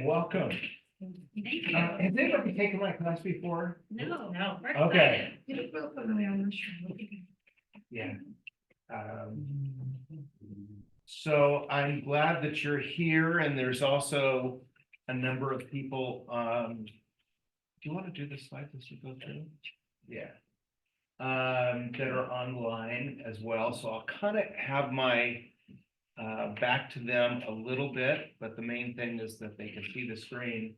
welcome. Thank you. Has anybody taken my class before? No. We're Okay. excited. Yeah. So I'm glad that you're here, and there's also a number of people, do you want to do the slides as you go through? Yeah. That are online as well, so I'll kind of have my back to them a little bit, but the main thing is that they can see the screen.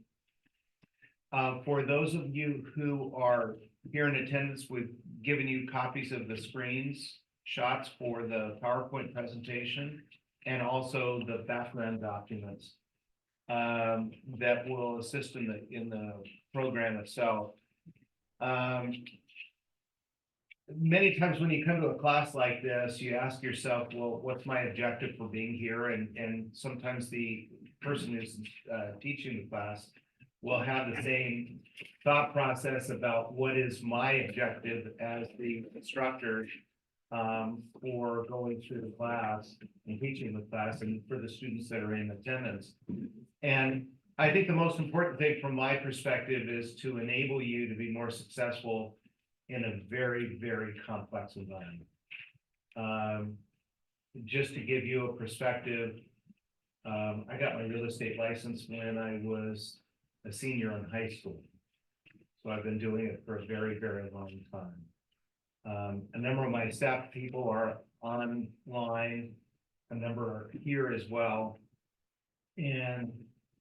For those of you who are here in attendance, we've given you copies of the screens shots for the PowerPoint presentation and also the background documents that will assist in the program itself. Many times when you come to a class like this, you ask yourself, well, what's my objective for being here? And sometimes the person who's teaching the class will have the same thought process about what is my objective as the instructor for going through the class and teaching the class and for the students that are in attendance. And I think the most important thing from my perspective is to enable you to be more successful in a very, very complex environment. Just to give you a perspective, I got my real estate license when I was a senior in high school. So I've been doing it for a very, very long time. A number of my staff people are online, a number are here as well. And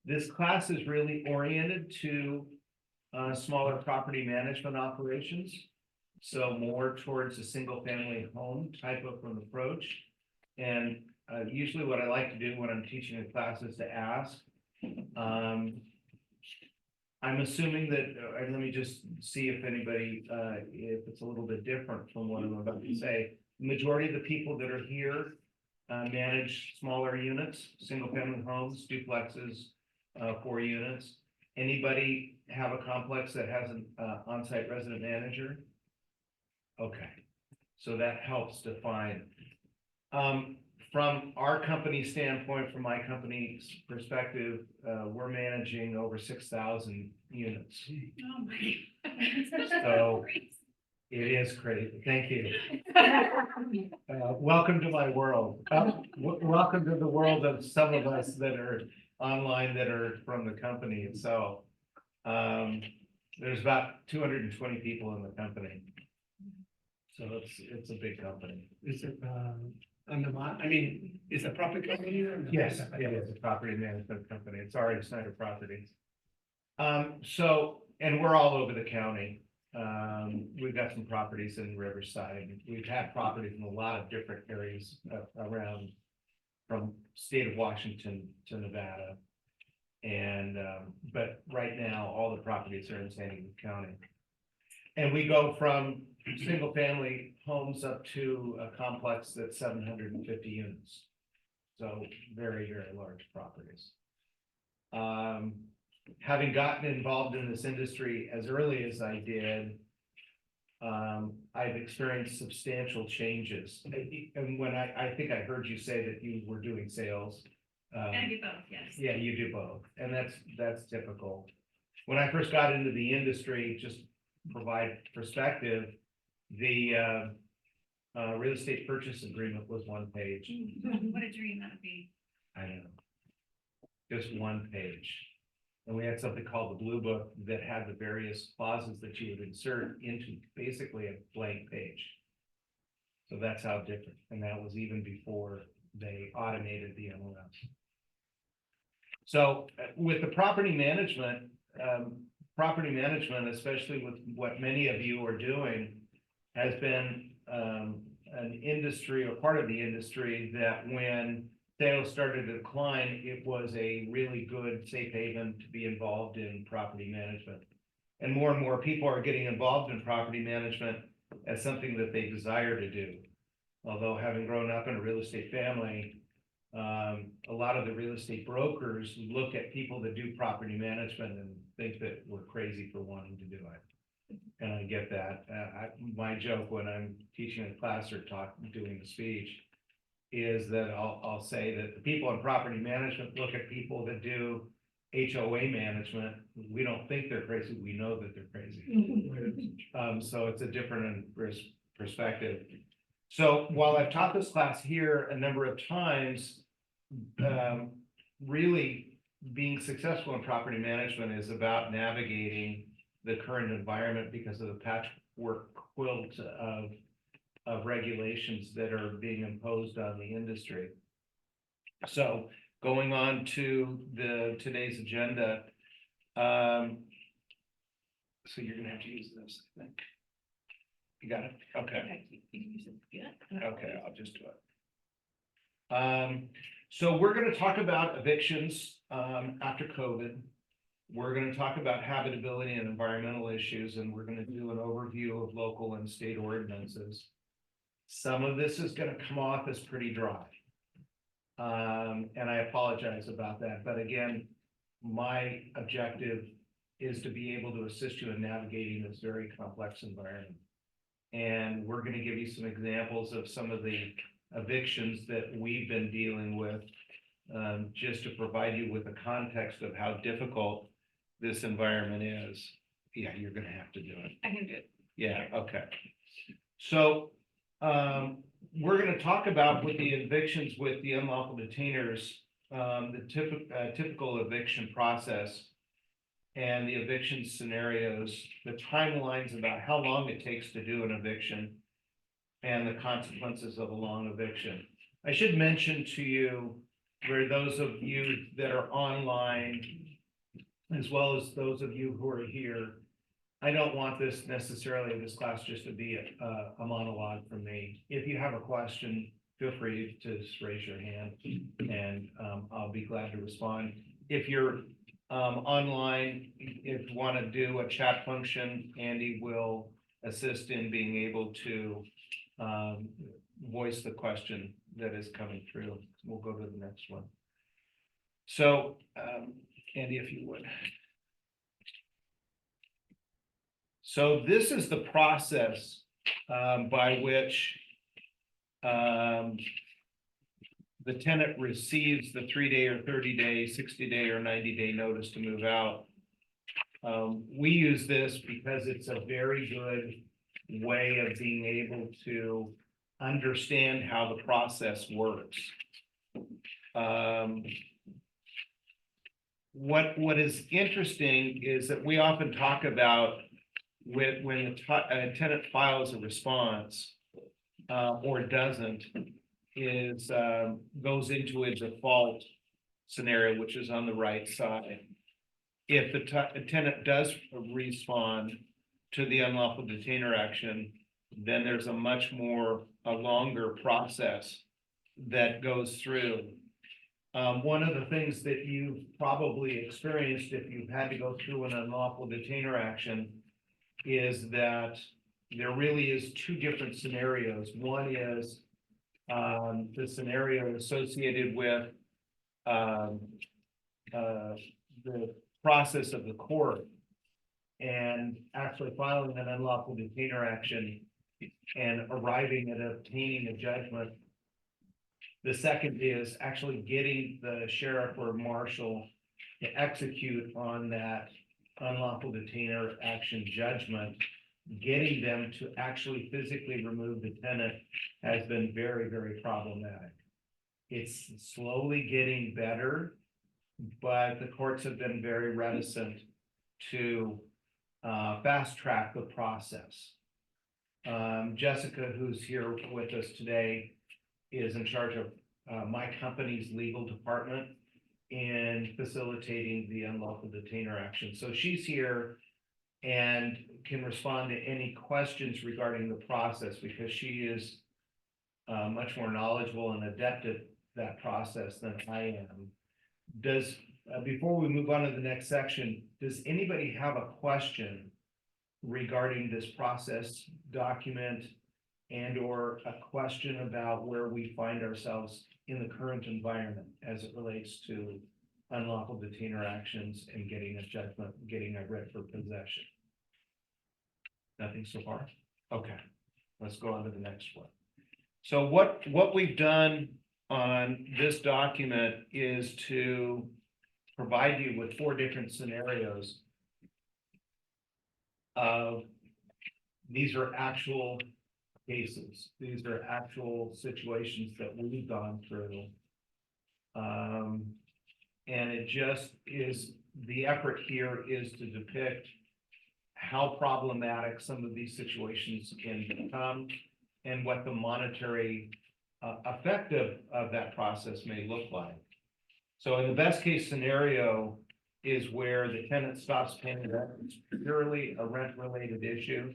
this class is really oriented to smaller property management operations. So more towards a single family home type of an approach. And usually what I like to do when I'm teaching a class is to ask, I'm assuming that, let me just see if anybody, if it's a little bit different from what I'm about to say. The majority of the people that are here manage smaller units, single family homes, duplexes, 4 units. Anybody have a complex that has an on-site resident manager? Okay, so that helps define. From our company standpoint, from my company's perspective, we're managing over 6,000 units. Oh my. So it is crazy. Thank you. Welcome to my world. Welcome to the world of some of us that are online that are from the company itself. There's about 220 people in the company. So it's a big company. Is it I mean, is a property company? Yes, it is a property management company. It's already Snyder Properties. So, and we're all over the county. We've got some properties in Riverside. We've had properties in a lot of different areas around from state of Washington to Nevada. And, but right now, all the properties are in San Diego County. And we go from single family homes up to a complex that's 750 units. So very, very large properties. Having gotten involved in this industry as early as I did, I've experienced substantial changes. And when I think I heard you say that you were doing sales. I do both, yes. Yeah, you do both. And that's typical. When I first got into the industry, just provide perspective, the real estate purchase agreement was one page. What a dream that would be. I know. Just one page. And we had something called the Blue Book that had the various clauses that you would insert into basically a blank page. So that's how different. And that was even before they automated the MLS. So with the property management, especially with what many of you are doing, has been an industry or part of the industry that when sales started to decline, it was a really good safe haven to be involved in property management. And more people are getting involved in property management as something that they desire to do. Although having grown up in a real estate family, a lot of the real estate brokers look at people that do property management and think that we're crazy for wanting to do it. And I get that. My joke when I'm teaching a class or doing a speech is that I'll say that the people in property management look at people that do HOA management, we don't think they're crazy, we know that they're crazy. So it's a different perspective. So while I've taught this class here a number of times, really being successful in property management is about navigating the current environment because of the patchwork quilt of regulations that are being imposed on the industry. So going on to today's agenda. So you're gonna have to use this, I think. You got it? Okay. Okay, I'll just do it. So we're gonna talk about evictions after COVID. We're gonna talk about habitability and environmental issues, and we're gonna do an overview of local and state ordinances. Some of this is gonna come off as pretty dry. And I apologize about that, but again, my objective is to be able to assist you in navigating this very complex environment. And we're going to give you some examples of some of the evictions that we've been dealing with, just to provide you with a context of how difficult this environment is. Yeah, you're going to have to do it. I can do it. Yeah, okay. So, we're going to talk about with the evictions with the unlawful detainers, the typical eviction process and the eviction scenarios, the timelines about how long it takes to do an eviction and the consequences of a long eviction. I should mention to you, for those of you that are online, as well as those of you who are here, I don't want this class just to be a monologue from me. If you have a question, feel free to just raise your hand and I'll be glad to respond. If you're online, if you want to do a chat function, Andy will assist in being able to voice the question that is coming through. We'll go to the next one. So, Andy, if you would. So this is the process by which the tenant receives the 3-day or 30-day, 60-day or 90-day notice to move out. We use this because it's a very good way of being able to understand how the process works. What is interesting is that we often talk about when a tenant files a response or doesn't, goes into a default scenario, which is on the right side. If the tenant does respond to the unlawful detainer action, then there's a longer process that goes through. One of the things that you've probably experienced if you've had to go through an unlawful detainer action is that there really is two different scenarios. One is the scenario associated with the process of the court and actually filing an unlawful detainer action and arriving at obtaining a judgment. The second is actually getting the sheriff or marshal to execute on that unlawful detainer action judgment. Getting them to actually physically remove the tenant has been very, very problematic. It's slowly getting better, but the courts have been very reticent to fast track the process. Jessica, who's here with us today, is in charge of my company's legal department in facilitating the unlawful detainer action. So she's here and can respond to any questions regarding the process because she is much more knowledgeable and adept at that process than I am. Before we move on to the next section, does anybody have a question regarding this process document and or a question about where we find ourselves in the current environment as it relates to unlawful detainer actions and getting a judgment, getting a writ for possession? Nothing so far? Okay, let's go on to the next one. So what we've done on this document is to provide you with 4 different scenarios. These are actual cases. These are actual situations that we've gone through. And it just is, the effort here is to depict how problematic some of these situations can become and what the monetary effect of that process may look like. So in the best case scenario is where the tenant stops paying rent. It's purely a rent related issue.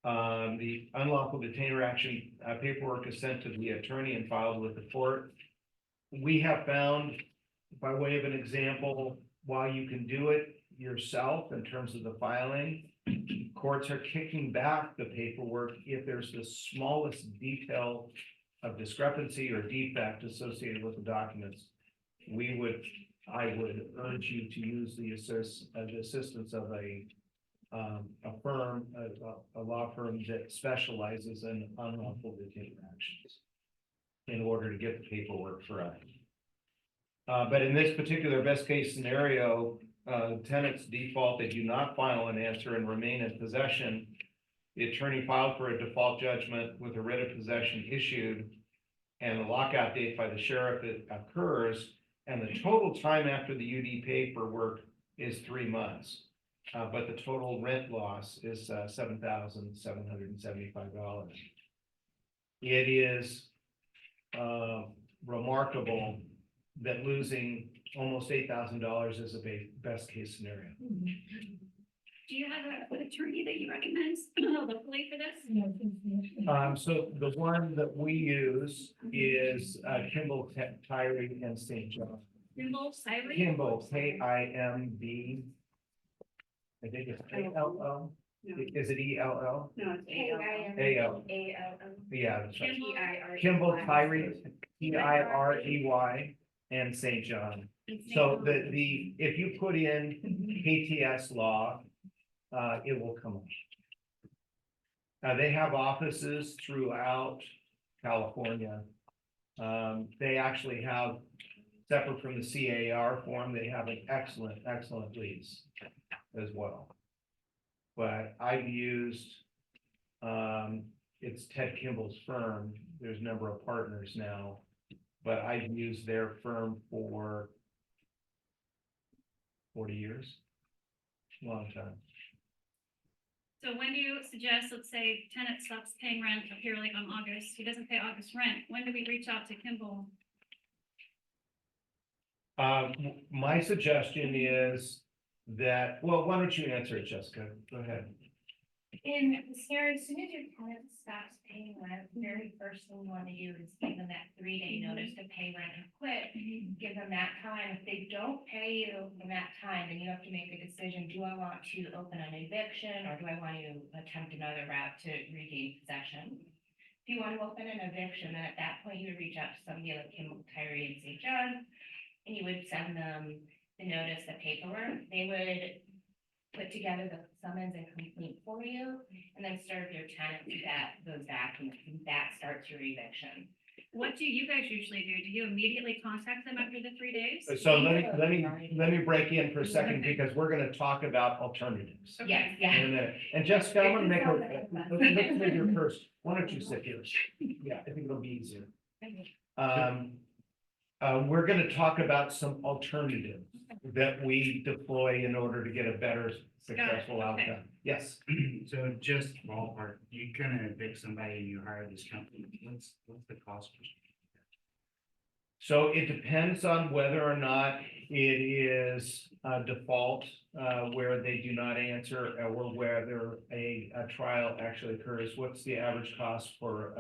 The unlawful detainer action paperwork is sent to the attorney and filed with the court. We have found, by way of an example, while you can do it yourself in terms of the filing, courts are kicking back the paperwork if there's the smallest detail of discrepancy or defect associated with the documents. I would urge you to use the assistance of a firm, a law firm that specializes in unlawful detainer actions in order to get the paperwork correct. But in this particular best case scenario, tenants default, they do not file an answer and remain in possession. The attorney filed for a default judgment with a writ of possession issued, and the lockout date by the sheriff occurs, and the total time after the UD paperwork is 3 months. But the total rent loss is $7,775. It is remarkable that losing almost $8,000 is a best case scenario. Do you have an attorney that you recommend locally for this? So the one that we use is Kimball, Tyree, and St. John. Kimball, Cyree? Kimball, Kimb. I think it's ALL. Is it ELL? No, it's AL. Yeah, that's right. Kimball, Tyree, TIREY, and St. John. So if you put in KTS law, it will come up. They have offices throughout California. They actually have, separate from the CAR form, they have an excellent lease as well. But I've used, it's Ted Kimball's firm. There's a number of partners now, but I've used their firm for 40 years, long time. So when do you suggest, let's say tenant stops paying rent up here like on August, he doesn't pay August rent, when do we reach out to Kimball? My suggestion is that, well, why don't you answer it, Jessica? Go ahead. In the scenario, as soon as your tenant stops paying rent, the very first thing you want to do is give them that 3-day notice to pay rent and quit. Give them that time. If they don't pay you in that time, then you have to make a decision. Do I want to open an eviction, or do I want to attempt another route to regain possession? If you want to open an eviction, then at that point you would reach out to somebody like Kimball, Tyree, and St. John, and you would send them the notice, the paperwork. They would put together the summons and complaint for you, and then serve your tenant those documents, and that starts your eviction. What do you guys usually do? Do you immediately contact them after the 3 days? So let me break in for a second, because we're going to talk about alternatives. Yes, In a yeah. minute. And Jessica, I'm going to make let's make your first. Why don't you sit here? Yeah, I think it'll be easier. We're going to talk about some alternatives that we deploy in order to get a better successful okay. outcome. Yes. So just ballpark, you kind of evict somebody and you hire this company, what's the cost? So it depends on whether or not it is a default where they do not answer, or whether a trial actually occurs. What's the average cost for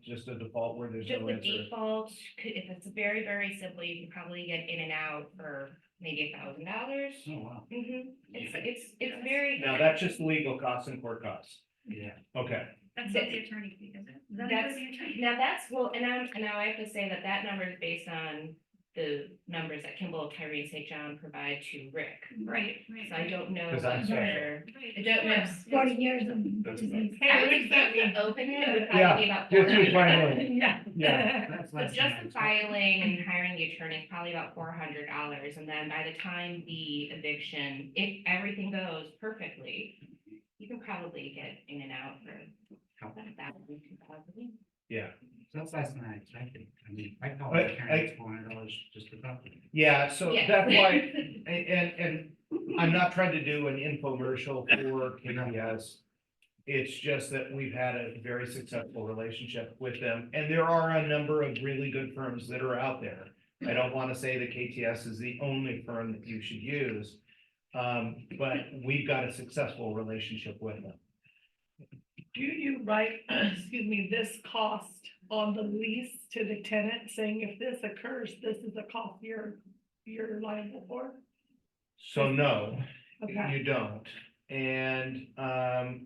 just a default where there's Just no the answer? default, if it's very, very simple, you can probably get in and out for maybe $1,000. Oh, wow. It's very. Now, that's just legal costs and court costs. Yeah. Okay. That's not the attorney fee, is it? Is that That's- include the attorney? Now that's, well, and now I have to say that number is based on the numbers that Kimball, Tyree, St. John provide to Rick. Right, So I right. don't know. 'Cause I'm what their- Right. I don't know. Yes. 40 years of. That's I would expect to open it, it would Yeah, probably be about. just to 400. filing. Yeah. Yeah. That's So less just than the filing and hiring the attorney is probably about $400, and then by the time the eviction, if everything goes perfectly, you can probably get in and out for about 1,000, 2,000. Yeah. That's less than I expected. I mean, I call I- it $400 just to talk. Yeah, so Yeah. that's why, and I'm not trying to do an infomercial for KPS. It's just that we've had a very successful relationship with them, and there are a number of really good firms that are out there. I don't want to say that KTS is the only firm that you should use, but we've got a successful relationship with them. Do you write, excuse me, this cost on the lease to the tenant, saying if this occurs, this is a cost you're liable for? So no, Okay, you don't. And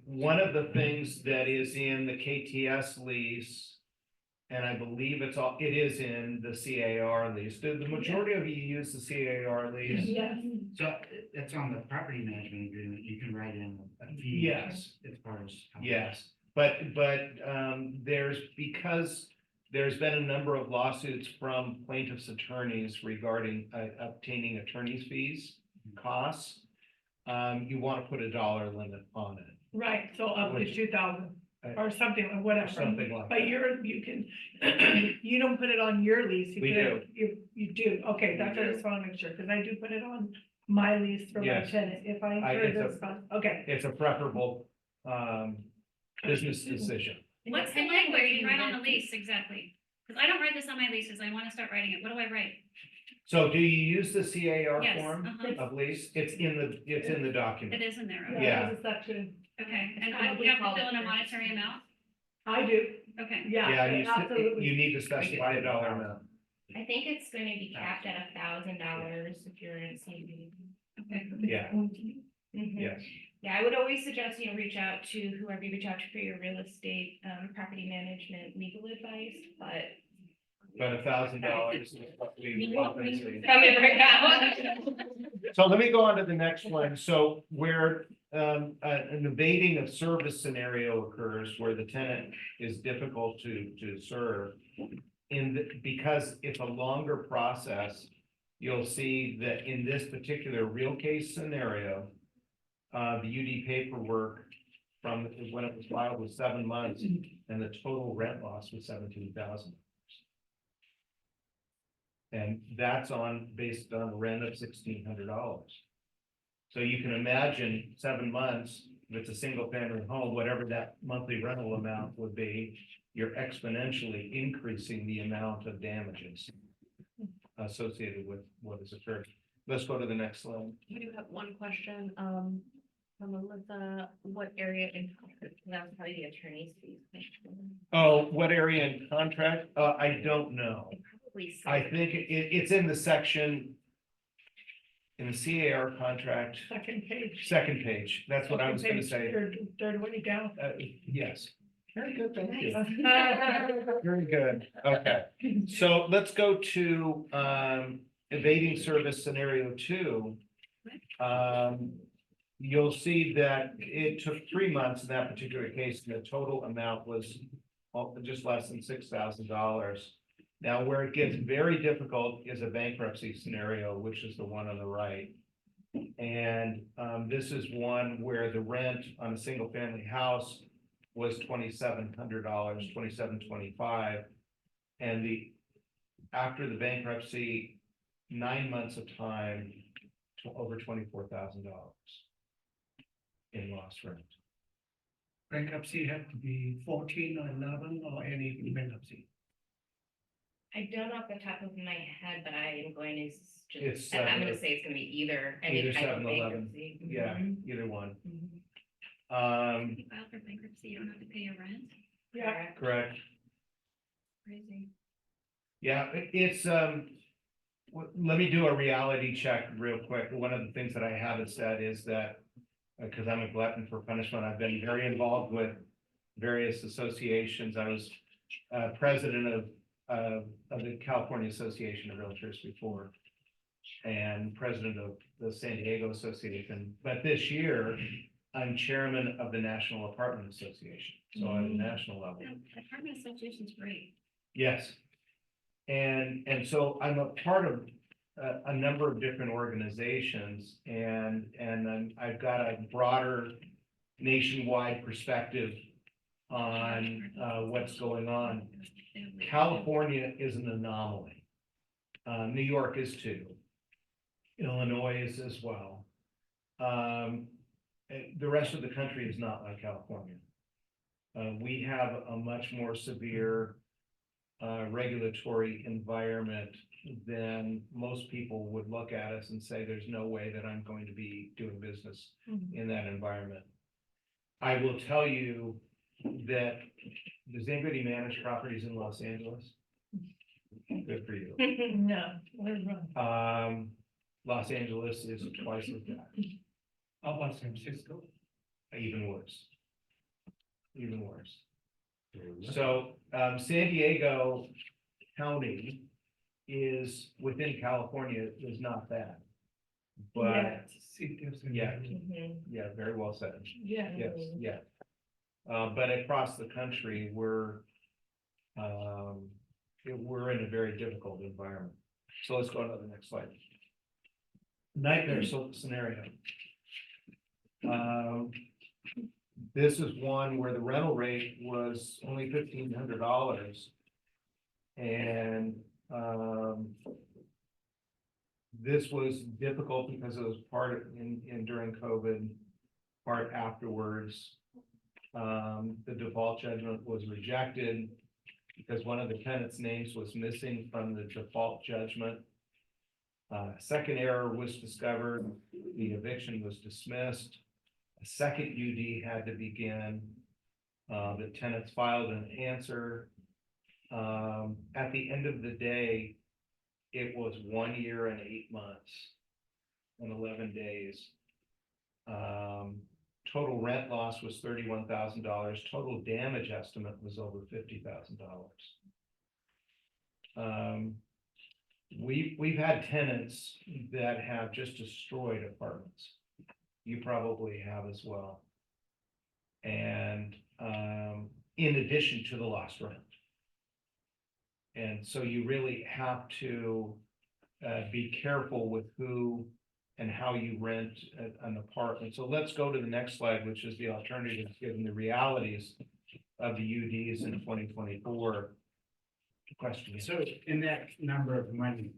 one of the things that is in the KTS lease, and I believe it is in the CAR lease. The majority of you use the CAR lease? yes, So it's on the property management agreement, you can write in a fee. Yes. As far as. Yes, because there's been a number of lawsuits from plaintiffs' attorneys regarding obtaining attorney's fees, costs. You want to put a dollar limit on it, right, so up to Which- 2,000 or something, or whatever. something like But that. you can, you don't put it on your lease. We You do, okay, that's what I just want to make sure, because I do put it on my lease for my Yes. tenant, if I it's incur a- this cost, okay. It's a preferable business decision. What's the language you write on the lease exactly? Because I don't write this on my leases. I want to start writing it. What do I write? So do you use the CAR Yes, form uh-huh. of lease? It's in the It document. is in there. Yeah. Okay. There's a section. Okay, and Probably we have to called fill in a it monetary amount? I do, Okay. Yeah, yeah, absolutely. you need to specify a dollar amount. I think it's going to be capped at $1,000 if you're in CB. Okay. Yeah, Mhm. yes. Yeah, I would always suggest, reach out to whoever you reach out to for your real estate, property management, legal advice, but. But $1,000 is what we often say. Coming right now. So let me go on to the next one. So where an evading of service scenario occurs where the tenant is difficult to serve. Because it's a longer process, you'll see that in this particular real case scenario, the UD paperwork from when it was filed was 7 months and the total rent loss was $17,000. And that's based on a rent of $1,600. So you can imagine 7 months, if it's a single family home, whatever that monthly rental amount would be, you're exponentially increasing the amount of damages associated with what has occurred. Let's go to the next slide. I do have one question, from Melissa, what area in contract? That's probably the attorney's fees. question. Oh, what area in contract? I don't know. It probably I says- think it's in the section in the CAR contract, Second page. second page. That's what I was gonna Second say. page, Third way down. Yes. Very good, thank you. Nice. Very good. Okay, so let's go to evading service scenario 2. You'll see that it took 3 months in that particular case, and the total amount was just less than $6,000. Now, where it gets very difficult is a bankruptcy scenario, which is the one on the right. And this is one where the rent on a single family house was $2,700, $2,725. And after the bankruptcy, 9 months of time to over $24,000 in lost rent. Bankruptcy have to be 14 or 11 or any bankruptcy. I don't know off the top of my head, but I am going to It's just, I'm seven- gonna say it's gonna be either, any Either type of 7-11. bankruptcy. Yeah, Mhm. either one. Mhm. If you file for bankruptcy, you don't have to pay your rent. Yeah, Correct. Crazy. Yeah, it's, let me do a reality check real quick. One of the things that I haven't said is that, because I'm a glutton for punishment, I've been very involved with various associations. I was president of of the California Association of Realtors before, and president of the San Diego Association. But this year, I'm chairman of the National Apartment Association, so at the national level. Apartment association's great. Yes. And so I'm a part of a number of different organizations, and I've got a broader nationwide perspective on what's going on. California is an anomaly. New York is too. Illinois is as well. The rest of the country is not like California. We have a much more severe regulatory environment than most people would look at us and say, there's no way that I'm going to be doing business in that environment. I will tell you that, does anybody manage properties in Los Angeles? Good for you. No, we're wrong. Los Angeles is twice as bad, How about San Francisco? even worse. Even worse. So, San Diego County is within California, is not bad. But, City of San Yeah. Diego. Mhm. yeah, very well said. Yeah. Yes, yeah. But across the country, we're in a very difficult environment. So let's go to the next slide. Nightmare scenario. This is one where the rental rate was only $1,500. And this was difficult because it was part in during COVID, part afterwards. The default judgment was rejected because one of the tenants' names was missing from the default judgment. Second error was discovered, the eviction was dismissed. A second UD had to begin. The tenants filed an answer. At the end of the day, it was 1 year and 8 months and 11 days. Total rent loss was $31,000. Total damage estimate was over $50,000. We've had tenants that have just destroyed apartments. You probably have as well. And in addition to the lost rent. And so you really have to be careful with who and how you rent an apartment. So let's go to the next slide, which is the alternatives, given the realities of the UDs in 2024. Question. So in that number of money,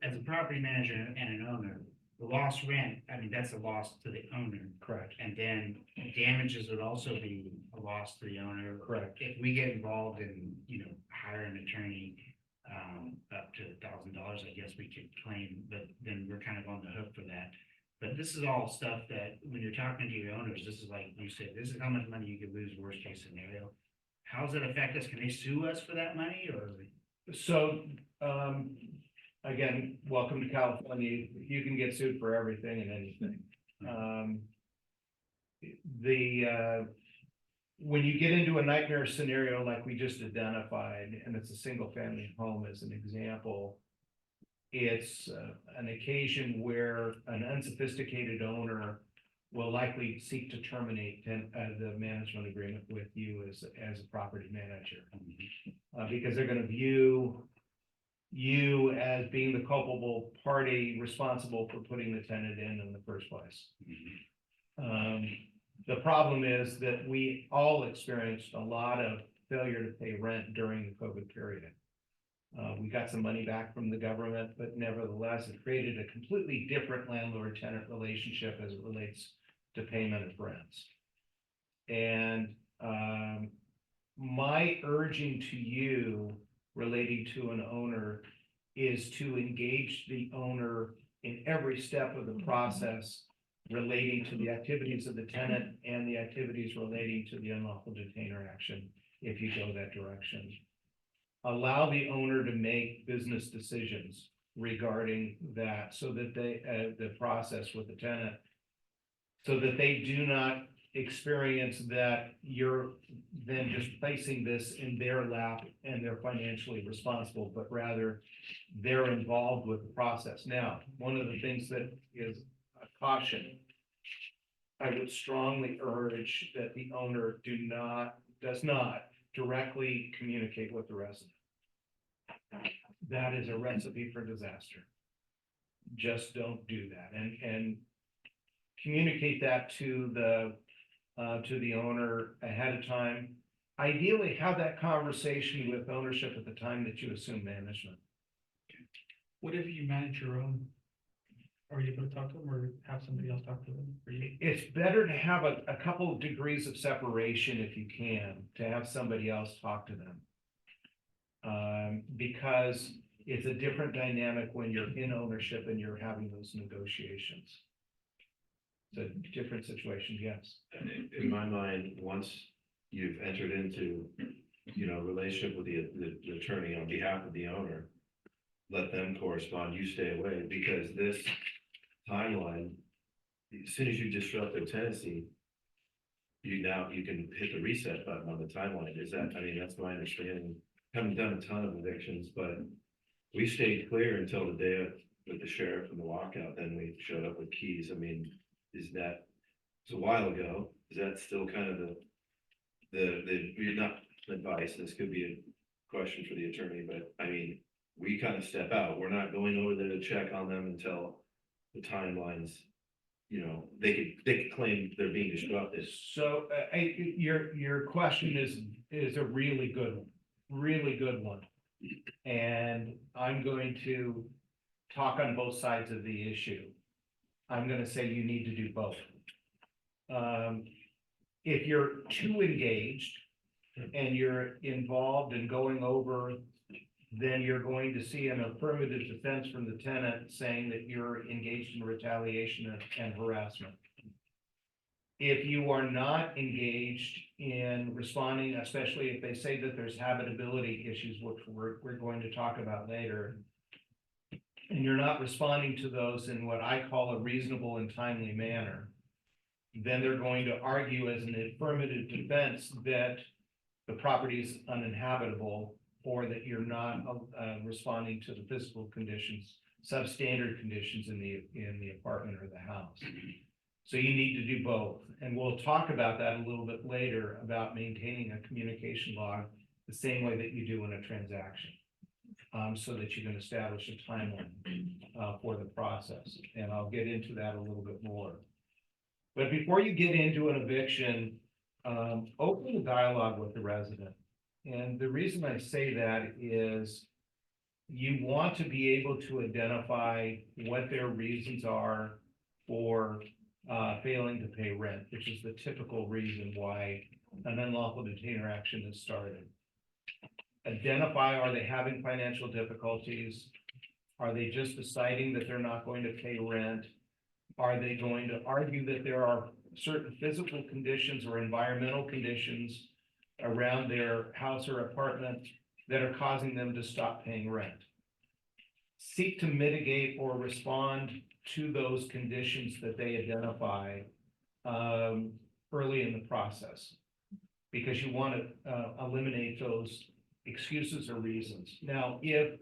as a property manager and an owner, the lost rent, I mean, that's a loss to the owner. Correct. And then damages would also be a loss to the owner. Correct. If we get involved in, hire an attorney, up to $1,000, I guess we could claim, but then we're kind of on the hook for that. But this is all stuff that when you're talking to your owners, this is like you said, this is how much money you could lose, worst case scenario. How does it affect us? Can they sue us for that money or? So, again, welcome to California. You can get sued for everything and anything. When you get into a nightmare scenario like we just identified, and it's a single family home as an example, it's an occasion where an unsophisticated owner will likely seek to terminate the management agreement with you as a property manager. Because they're going to view you as being the culpable party responsible for putting the tenant in the first place. The problem is that we all experienced a lot of failure to pay rent during the COVID period. We got some money back from the government, but nevertheless, it created a completely different landlord-tenant relationship as it relates to payment of rents. And my urging to you relating to an owner is to engage the owner in every step of the process relating to the activities of the tenant and the activities relating to the unlawful detainer action, if you go that direction. Allow the owner to make business decisions regarding that so that they, the process with the tenant, so that they do not experience that you're then just placing this in their lap and they're financially responsible, but rather they're involved with the process. Now, one of the things that is a caution, I would strongly urge that the owner does not directly communicate with the resident. That is a recipe for disaster. Just don't do that, and communicate that to the owner ahead of time. Ideally, have that conversation with ownership at the time that you assume management. What if you manage your own? Are you able to talk to them or have somebody else talk to them for you? It's better to have a couple of degrees of separation if you can, to have somebody else talk to them. Because it's a different dynamic when you're in ownership and you're having those negotiations. It's a different situation, yes. In my mind, once you've entered into, relationship with the attorney on behalf of the owner, let them correspond, you stay away, because this timeline, as soon as you disrupt their tenancy, you can hit the reset button on the timeline. That's my understanding. Haven't done a ton of evictions, but we stayed clear until the day with the sheriff and the walkout, then we showed up with keys. It's a while ago. Is that still kind of you're not advice, this could be a question for the attorney, but we kind of step out. We're not going over there to check on them until the timelines, they could claim they're being disrupted. So your question is a really good one. And I'm going to talk on both sides of the issue. I'm going to say you need to do both. If you're too engaged and you're involved in going over, then you're going to see an affirmative defense from the tenant saying that you're engaged in retaliation and harassment. If you are not engaged in responding, especially if they say that there's habitability issues, which we're going to talk about later, and you're not responding to those in what I call a reasonable and timely manner, then they're going to argue as an affirmative defense that the property is uninhabitable, or that you're not responding to the physical conditions, substandard conditions in the apartment or the house. So you need to do both. And we'll talk about that a little bit later, about maintaining a communication log the same way that you do in a transaction. So that you can establish a timeline for the process. And I'll get into that a little bit more. But before you get into an eviction, open the dialogue with the resident. And the reason I say that is you want to be able to identify what their reasons are for failing to pay rent, which is the typical reason why an unlawful detainer action is started. Identify, are they having financial difficulties? Are they just deciding that they're not going to pay rent? Are they going to argue that there are certain physical conditions or environmental conditions around their house or apartment that are causing them to stop paying rent? Seek to mitigate or respond to those conditions that they identify early in the process, because you want to eliminate those excuses or reasons. Now, if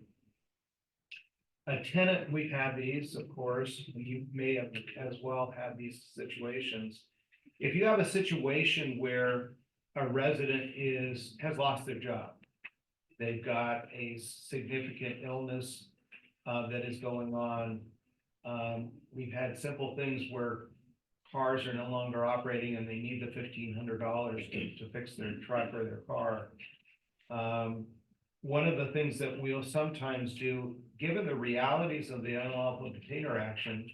a tenant, we've had these, of course, and you may have as well had these situations. If you have a situation where a resident has lost their job, they've got a significant illness that is going on. We've had simple things where cars are no longer operating and they need the $1,500 to fix their truck or their car. One of the things that we'll sometimes do, given the realities of the unlawful detainer action,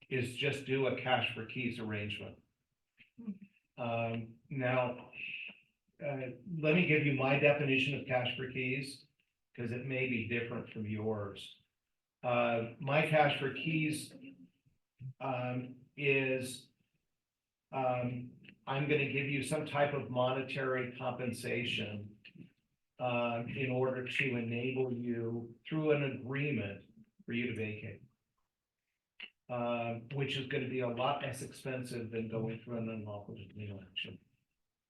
is just do a cash for keys arrangement. Now, let me give you my definition of cash for keys, because it may be different from yours. My cash for keys is I'm going to give you some type of monetary compensation in order to enable you, through an agreement, for you to vacate. which is gonna be a lot less expensive than going through an unlawful detainment action.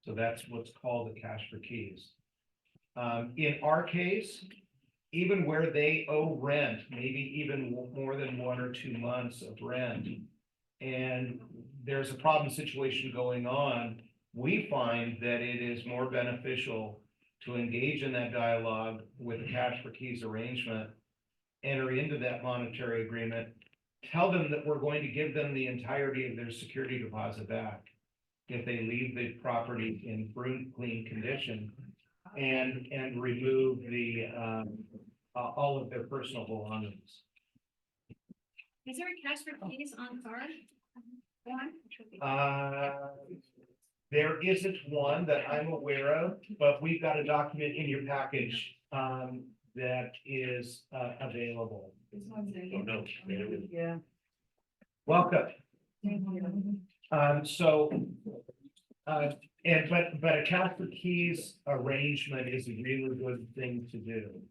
So that's what's called a cash for keys. In our case, even where they owe rent, maybe even more than 1 or 2 months of rent, and there's a problem situation going on, we find that it is more beneficial to engage in that dialogue with a cash for keys arrangement, enter into that monetary agreement, tell them that we're going to give them the entirety of their security deposit back if they leave the property in clean condition, and remove the all of their personal belongings. Is there a cash for keys on card? There isn't one that I'm aware of, but we've got a document in your package that is available. Oh, no. Yeah. Welcome. But a cash for keys arrangement is a really good thing to do.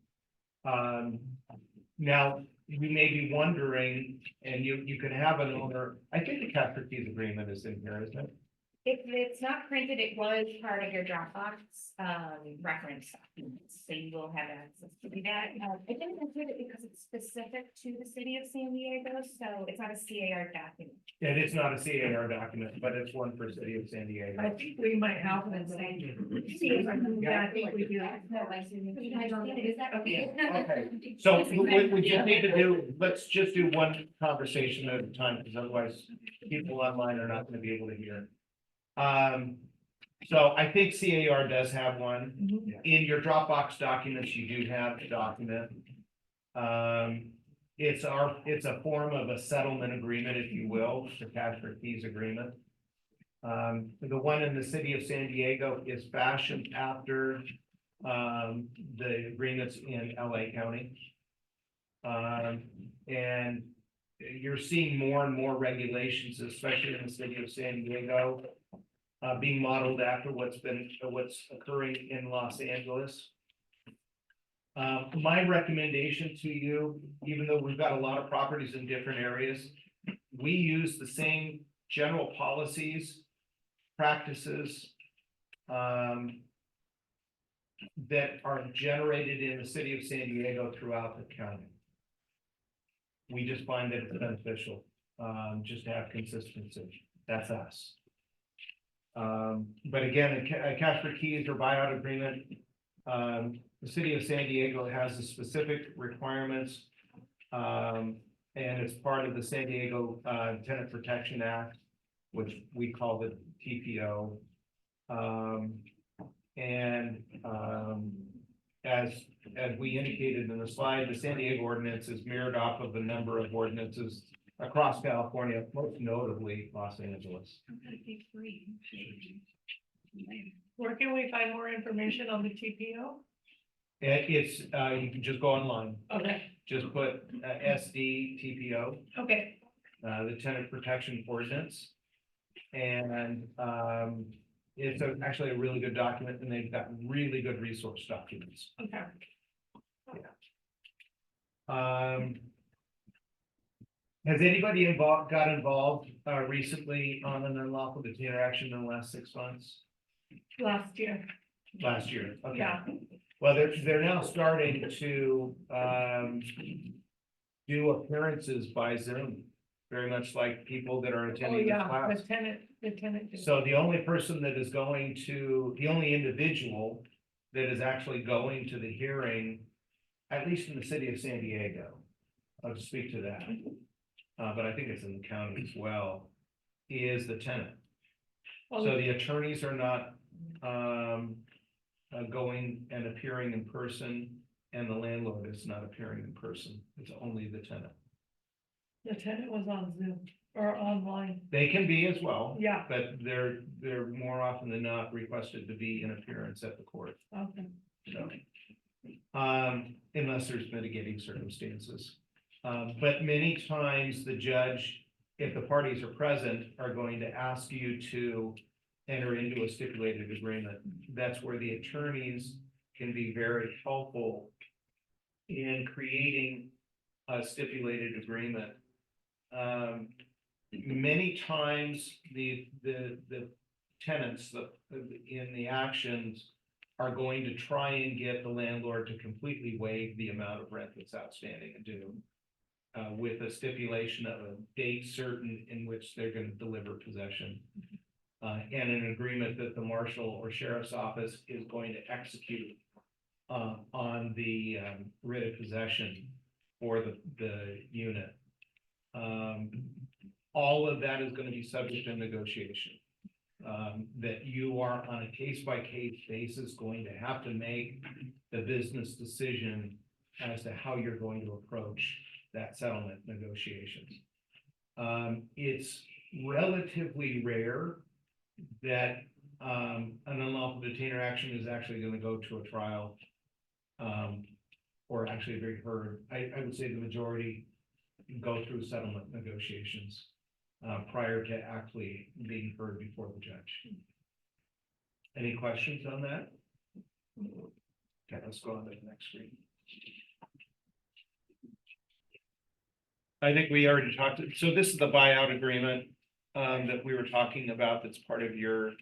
Now, you may be wondering, and you can have an owner, I think the cash for keys agreement is in here, isn't it? If it's not printed, it was part of your Dropbox, reference documents, so you will have access to do that. I didn't include it because it's specific to the city of San Diego, so it's not a CAR document. And it's not a CAR document, but it's one for city of San Diego. I think we might have it. Yeah, I think we do. Okay. Okay, so we just need to do, let's just do one conversation at a time, because otherwise people online are not gonna be able to hear. So I think CAR does have one. In your Dropbox documents, you do have the document. It's a form of a settlement agreement, if you will, the cash for keys agreement. The one in the city of San Diego is fashioned after the agreements in LA County. And you're seeing more and more regulations, especially in the city of San Diego, being modeled after what's occurring in Los Angeles. My recommendation to you, even though we've got a lot of properties in different areas, we use the same general policies, practices, that are generated in the city of San Diego throughout the county. We just find that it's beneficial, just to have consistency. That's us. But again, a cash for keys or buyout agreement, the city of San Diego has the specific requirements. And it's part of the San Diego Tenant Protection Act, which we call the TPO. As we indicated in the slide, the San Diego ordinance is mirrored off of a number of ordinances across California, most notably Los Angeles. Where can we find more information on the TPO? It's you can just go online, Okay, just put SD TPO, okay, the Tenant Protection Ordinance. And it's actually a really good document, and they've got really good resource documents. okay. Has anybody got involved recently on an unlawful detainer action in the last 6 months? Last year, Last year, okay. yeah. Well, they're now starting to do appearances by Zoom, very much like people that are Oh, attending the yeah, class. the tenant. did. So the only person that is going to, the only individual that is actually going to the hearing, at least in the city of San Diego, I'll just speak to that, but I think it's in the county as well, is the tenant. Well, So the attorneys are not going and appearing in person, and the landlord is not appearing in person. It's only the tenant. The tenant was on Zoom or online, They can be as well, yeah, but they're more often than not requested to be in appearance at the court. okay. So, unless there's mitigating circumstances. But many times the judge, if the parties are present, are going to ask you to enter into a stipulated agreement. That's where the attorneys can be very helpful in creating a stipulated agreement many times the tenants in the actions are going to try and get the landlord to completely waive the amount of rent that's outstanding and due. With a stipulation of a date certain in which they're gonna deliver possession. And an agreement that the marshal or sheriff's office is going to execute on the writ of possession for the unit. All of that is gonna be subject to negotiation. That you are on a case-by-case basis going to have to make the business decision as to how you're going to approach that settlement negotiations. It's relatively rare that an unlawful detainer action is actually gonna go to a trial. Or actually be heard. I would say the majority go through settlement negotiations prior to actually being heard before the judge. Any questions on that? Okay, let's go on to the next screen. I think we already talked, so this is the buyout agreement that we were talking about, that's part of your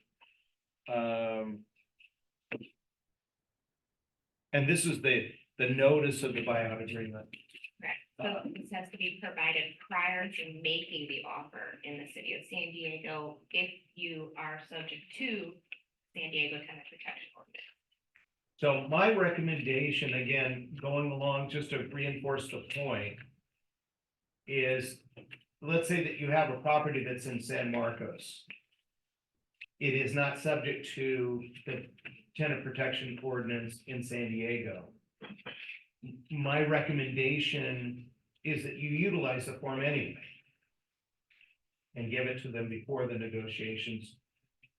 and this is the notice of the buyout agreement. Correct. So this has to be provided prior to making the offer in the city of San Diego if you are subject to San Diego Tenant Protection Ordinance. So my recommendation, again, going along just to reinforce the point, is let's say that you have a property that's in San Marcos. It is not subject to the Tenant Protection Ordinance in San Diego. My recommendation is that you utilize the form anyway and give it to them before the negotiations,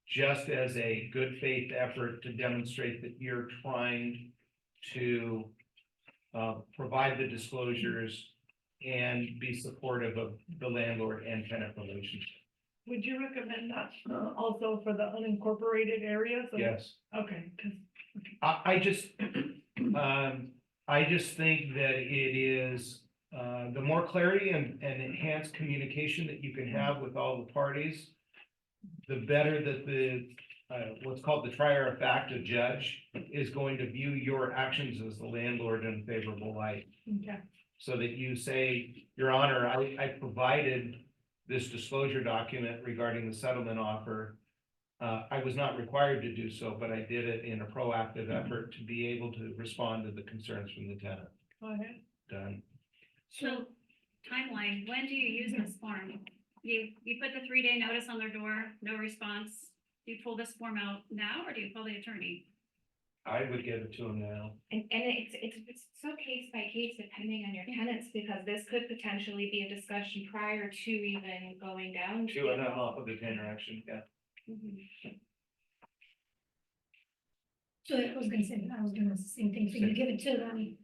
just as a good faith effort to demonstrate that you're trying to provide the disclosures and be supportive of the landlord and tenant relationship. Would you recommend that also for the unincorporated areas? Yes. Okay, 'cause I just think that it is, the more clarity and enhanced communication that you can have with all the parties, the better that the, what's called the trier of fact, a judge is going to view your actions as the landlord in a favorable light. okay. So that you say, Your Honor, I provided this disclosure document regarding the settlement offer. I was not required to do so, but I did it in a proactive effort to be able to respond to the concerns from the tenant. Go ahead. Done. So timeline, when do you use this form? You put the 3-day notice on their door, no response. Do you pull this form out now or do you call the attorney? I would give it to him now. And it's so case by case depending on your tenants, because this could potentially be a discussion prior to even going down. To an unlawful detainer action, yeah. So I was gonna say, the same thing, so you give it to them,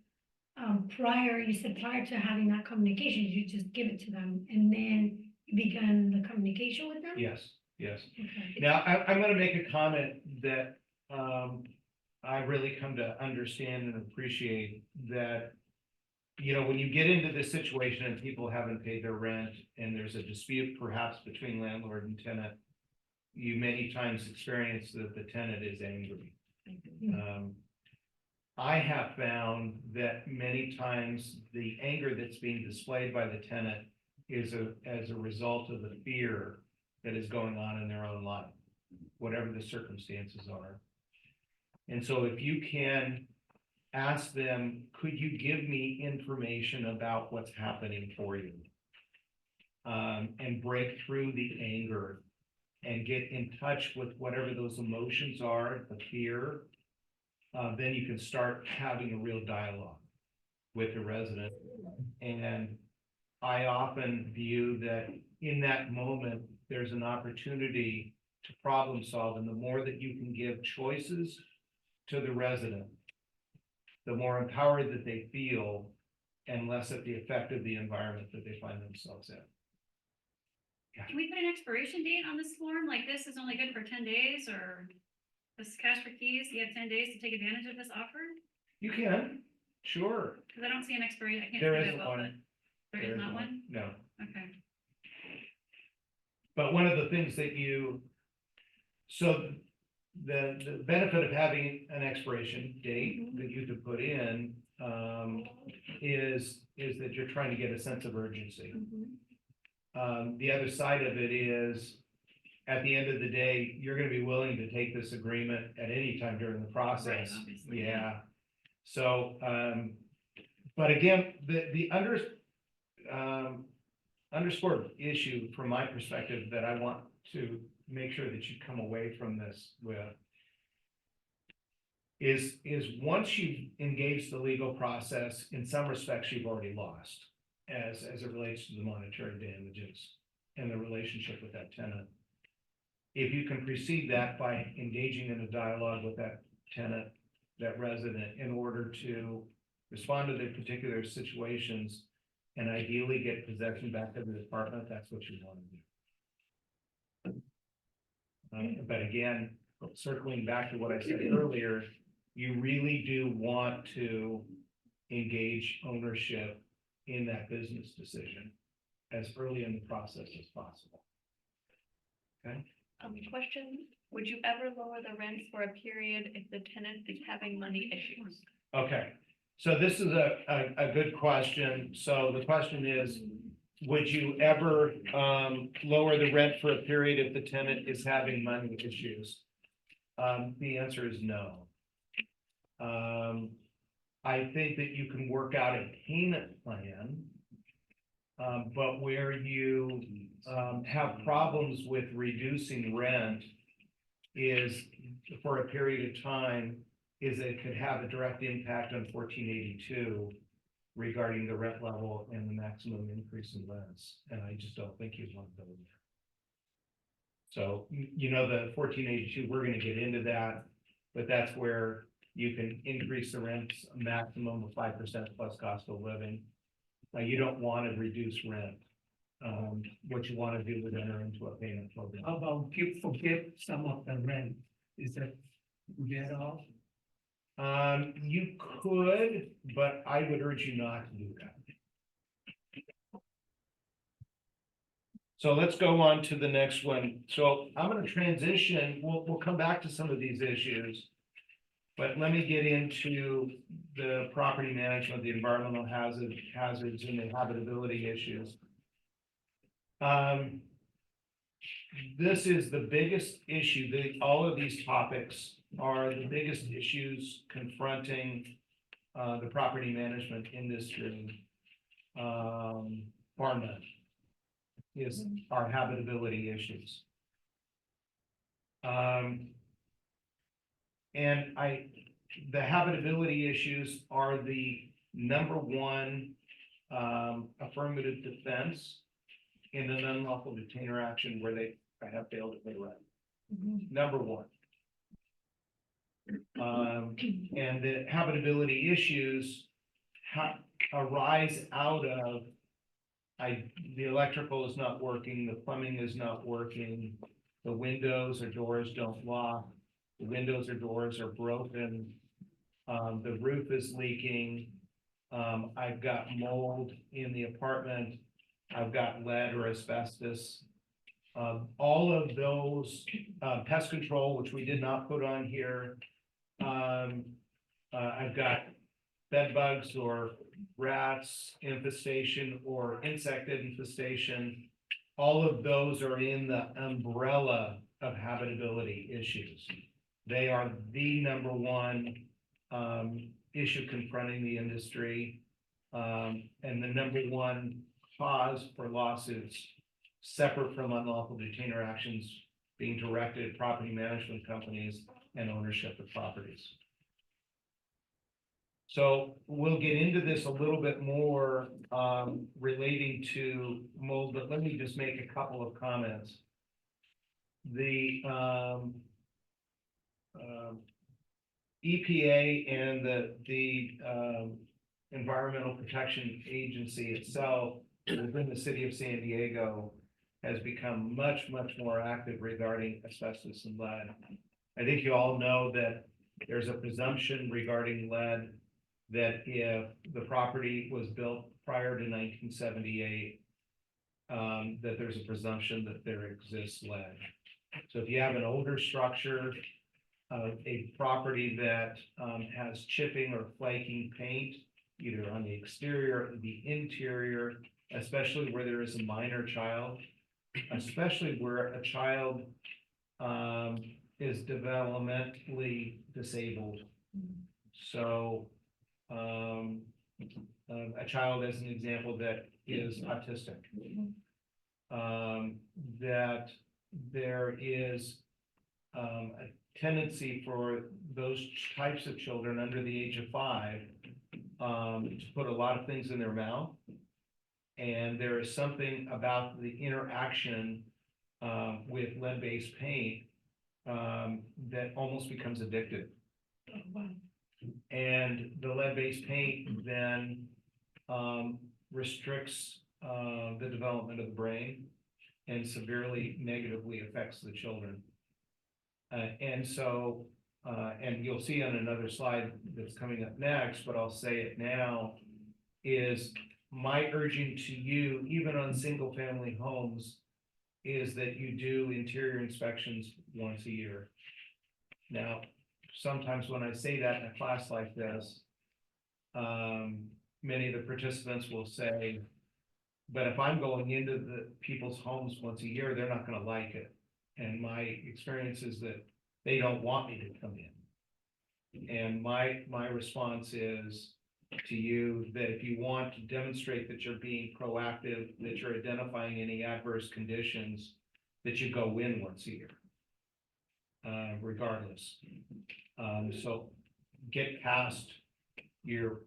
prior, you said prior to having that communication, you just give it to them, and then you begin the communication with them? Yes, yes. Okay. Now, I'm gonna make a comment that, I really come to understand and appreciate that, you know, when you get into this situation and people haven't paid their rent and there's a dispute perhaps between landlord and tenant, you many times experience that the tenant is angry. I have found that many times the anger that's being displayed by the tenant is as a result of the fear that is going on in their own life, whatever the circumstances are. And so if you can ask them, could you give me information about what's happening for you? And break through the anger and get in touch with whatever those emotions are, the fear, then you can start having a real dialogue with the resident. And I often view that in that moment, there's an opportunity to problem solve. And the more that you can give choices to the resident, the more empowered that they feel and less at the effect of the environment that they find themselves in. Can we put an expiration date on this form? Like this is only good for 10 days or this cash for keys, you have 10 days to take advantage of this offer? You can, sure. Because I don't see an expiration. I can't There think isn't of it, one. but there is not one? No. Okay. But one of the things that so the benefit of having an expiration date that you could put in, is that you're trying to get a sense of urgency. The other side of it is, at the end of the day, you're gonna be willing to take this agreement at any time during the process. Right, obviously. Yeah. So, but again, the underscore issue from my perspective that I want to make sure that you come away from this with is once you've engaged the legal process, in some respects, you've already lost as it relates to the monetary damages and the relationship with that tenant. If you can precede that by engaging in a dialogue with that tenant, that resident, in order to respond to their particular situations and ideally get possession back of the apartment, that's what you want to do. But again, circling back to what I said earlier, you really do want to engage ownership in that business decision as early in the process as possible. Okay. Question, would you ever lower the rents for a period if the tenant is having money issues? Okay, so this is a good question. So the question is, would you ever lower the rent for a period if the tenant is having money issues? The answer is no. I think that you can work out a payment plan, but where you have problems with reducing rent is for a period of time, is it could have a direct impact on 1482 regarding the rent level and the maximum increase in rents. And I just don't think you'd want to go there. So, you know, the 1482, we're going to get into that, but that's where you can increase the rents a maximum of 5% plus cost of living. You don't want to reduce rent. What you want to do is enter into a payment program. How about forgive some of the rent? Is that get off? You could, but I would urge you not to do that. So let's go on to the next one. So I'm going to transition. We'll come back to some of these issues, but let me get into the property management, the environmental hazards and the habitability issues. This is the biggest issue. All of these topics are the biggest issues confronting the property management industry, bar none, is our habitability issues. And the habitability issues are the number one affirmative defense in an unlawful detainer action where they have failed to pay rent. Number one. And the habitability issues arise out of the electrical is not working, the plumbing is not working, the windows or doors don't lock, the windows or doors are broken, the roof is leaking, I've got mold in the apartment, I've got lead or asbestos. All of those, pest control, which we did not put on here. I've got bed bugs or rats infestation or insect infestation. All of those are in the umbrella of habitability issues. They are the number one issue confronting the industry, and the number one cause for lawsuits, separate from unlawful detainer actions being directed at property management companies and ownership of properties. So we'll get into this a little bit more relating to mold, but let me just make a couple of comments. The EPA and the Environmental Protection Agency itself within the city of San Diego has become much more active regarding asbestos and lead. I think you all know that there's a presumption regarding lead that if the property was built prior to 1978, that there's a presumption that there exists lead. So if you have an older structure, a property that has chipping or flaking paint, either on the exterior or the interior, especially where there is a minor child, especially where a child is developmentally disabled. So a child, as an example, that is autistic. That there is a tendency for those types of children under the age of 5 to put a lot of things in their mouth. And there is something about the interaction with lead-based paint that almost becomes addictive. Oh, wow. And the lead-based paint then restricts the development of the brain and severely negatively affects the children. And so, and you'll see on another slide that's coming up next, but I'll say it now, is my urging to you, even on single-family homes, is that you do interior inspections once a year. Now, sometimes when I say that in a class like this, many of the participants will say, but if I'm going into the people's homes once a year, they're not gonna like it. And my experience is that they don't want me to come in. And my response is to you that if you want to demonstrate that you're being proactive, that you're identifying any adverse conditions, that you go in once a year. Regardless. So get past your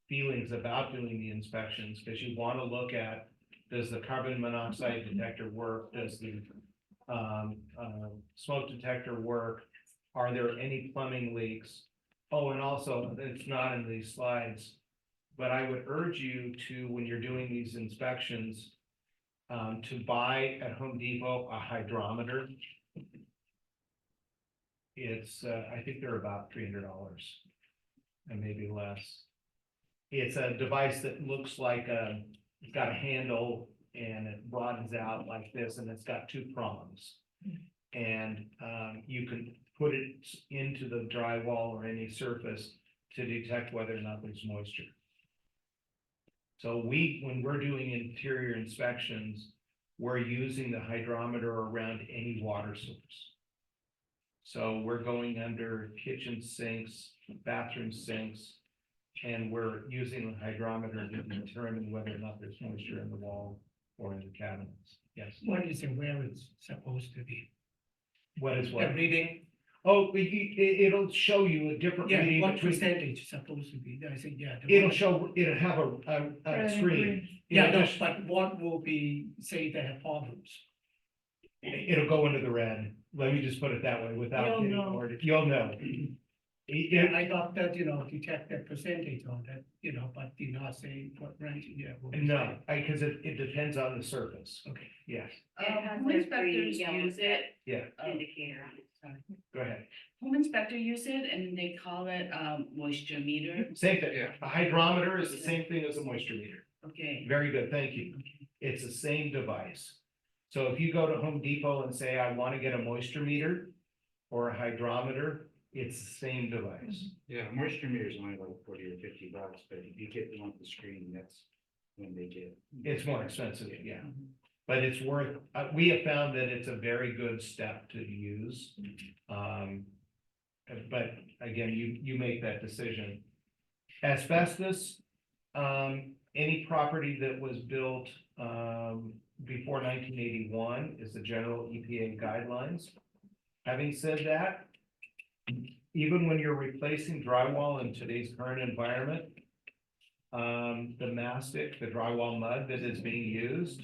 feelings about doing the inspections, because you want to look at, does the carbon monoxide detector work? Does the smoke detector work? Are there any plumbing leaks? Oh, and also, it's not in these slides, but I would urge you to, when you're doing these inspections, to buy at Home Depot a hydrometer. It's, I think they're about $300 and maybe less. It's a device that looks like it's got a handle and it broadens out like this, and it's got 2 prongs. And you can put it into the drywall or any surface to detect whether or not there's moisture. So when we're doing interior inspections, we're using the hydrometer around any water source. So we're going under kitchen sinks, bathroom sinks, and we're using the hydrometer to determine whether or not there's moisture in the wall or in the cabinets. Yes. What is it, where it's supposed to be? What is The what? reading, Oh, it'll show you a different yeah, reading what between. percentage supposed to be? I said, yeah. It'll have a Red and screen. green. Yeah, It'll no, just- but what will be, say they have problems? It'll go into the red. Let me just put it that way without You'll getting know. more. You'll know. Yeah, I thought that, detect the percentage on that, but did not say what range, yeah. what was No, because it depends on the surface. that? Okay. Yes, Home inspectors use it. yeah, Indicator on it, sorry. go ahead. Home inspector use it and they call it moisture meter. Same thing. A hydrometer is the same thing as a moisture meter. Okay. Very good, thank you. It's the same device. So if you go to Home Depot and say, I want to get a moisture meter or a hydrometer, it's the same device. Yeah, moisture meter is only like $40 or $50, but if you get the one with the screen, that's when they get. It's more expensive, yeah. But it's worth, we have found that it's a very good step to use. But again, you make that decision. Asbestos, any property that was built before 1981 is the general EPA guidelines. Having said that, even when you're replacing drywall in today's current environment, the mastic, the drywall mud that is being used,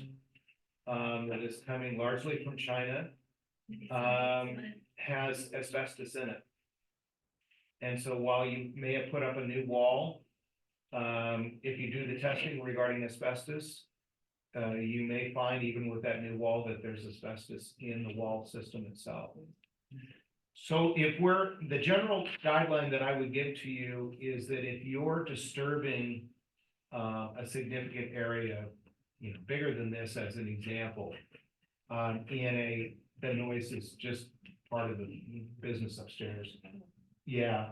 that is coming largely from China, has asbestos in it. And so while you may have put up a new wall, if you do the testing regarding asbestos, you may find even with that new wall that there's asbestos in the wall system itself. So the general guideline that I would give to you is that if you're disturbing a significant area, you know, bigger than this as an example. The noise is just part of the business upstairs. Yeah,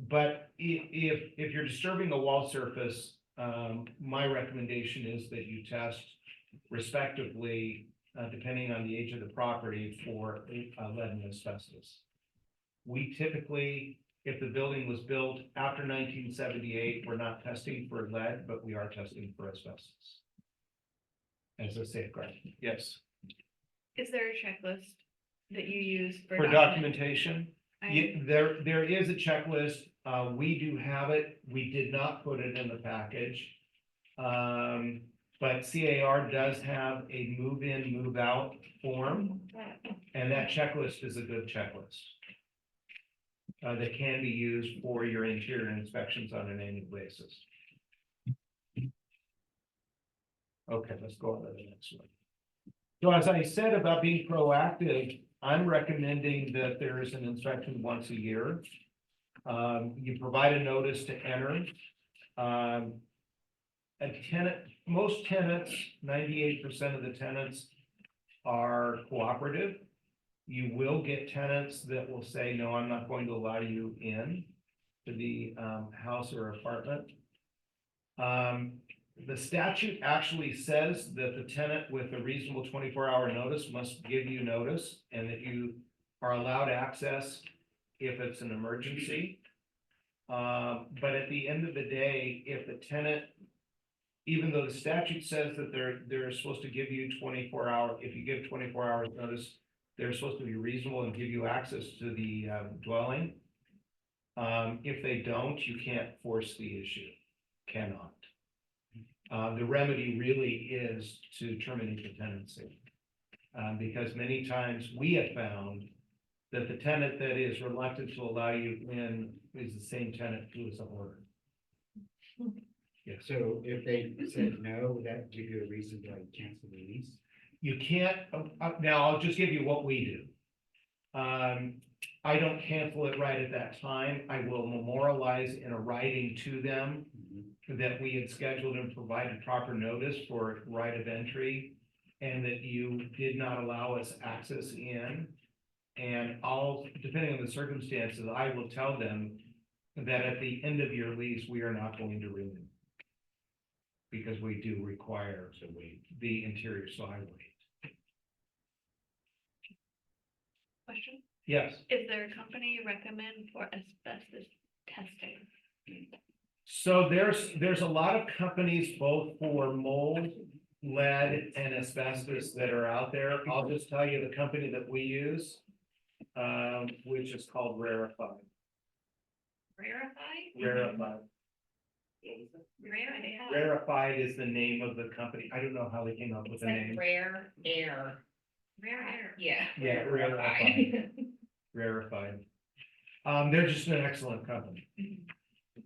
but if you're disturbing the wall surface, my recommendation is that you test respectively, depending on the age of the property, for lead and asbestos. We typically, if the building was built after 1978, we're not testing for lead, but we are testing for asbestos as a safeguard. Yes, Is there a checklist that you use for? for documentation. I- Yeah, there is a checklist. We do have it. We did not put it in the package. But CAR does have a move-in, move-out form, and that checklist is a good checklist. That can be used for your interior inspections on an annual basis. Okay, let's go on to the next one. So as I said about being proactive, I'm recommending that there is an inspection once a year. You provide a notice to enter. Most tenants, 98% of the tenants are cooperative. You will get tenants that will say, no, I'm not going to allow you in to the house or apartment. The statute actually says that the tenant with a reasonable 24-hour notice must give you notice, and that you are allowed access if it's an emergency. But at the end of the day, if the tenant, even though the statute says that they're supposed to give you 24-hour, if you give 24 hours notice, they're supposed to be reasonable and give you access to the dwelling. If they don't, you can't force the issue, cannot. The remedy really is to terminate the tenancy. Because many times we have found that the tenant that is reluctant to allow you in is the same tenant who is ordered. Yes. So if they said no, would that give you a reason to like cancel the lease? You can't, now I'll just give you what we do. I don't cancel it right at that time. I will memorialize in a writing to them that we had scheduled and provided proper notice for right of entry, and that you did not allow us access in. And depending on the circumstances, I will tell them that at the end of your lease, we are not going to renew. Because we do require the interior, so I wait. Question, Yes. is there a company you recommend for asbestos testing? So there's a lot of companies both for mold, lead, and asbestos that are out there. I'll just tell you the company that we use, which is called Rarefied. Rarefied. Rarefied is the name of the company. I don't know how they came up with It's the name. like rare air. Rare air. Yeah. Yeah, Rarefied. Rarefied. They're just an excellent company.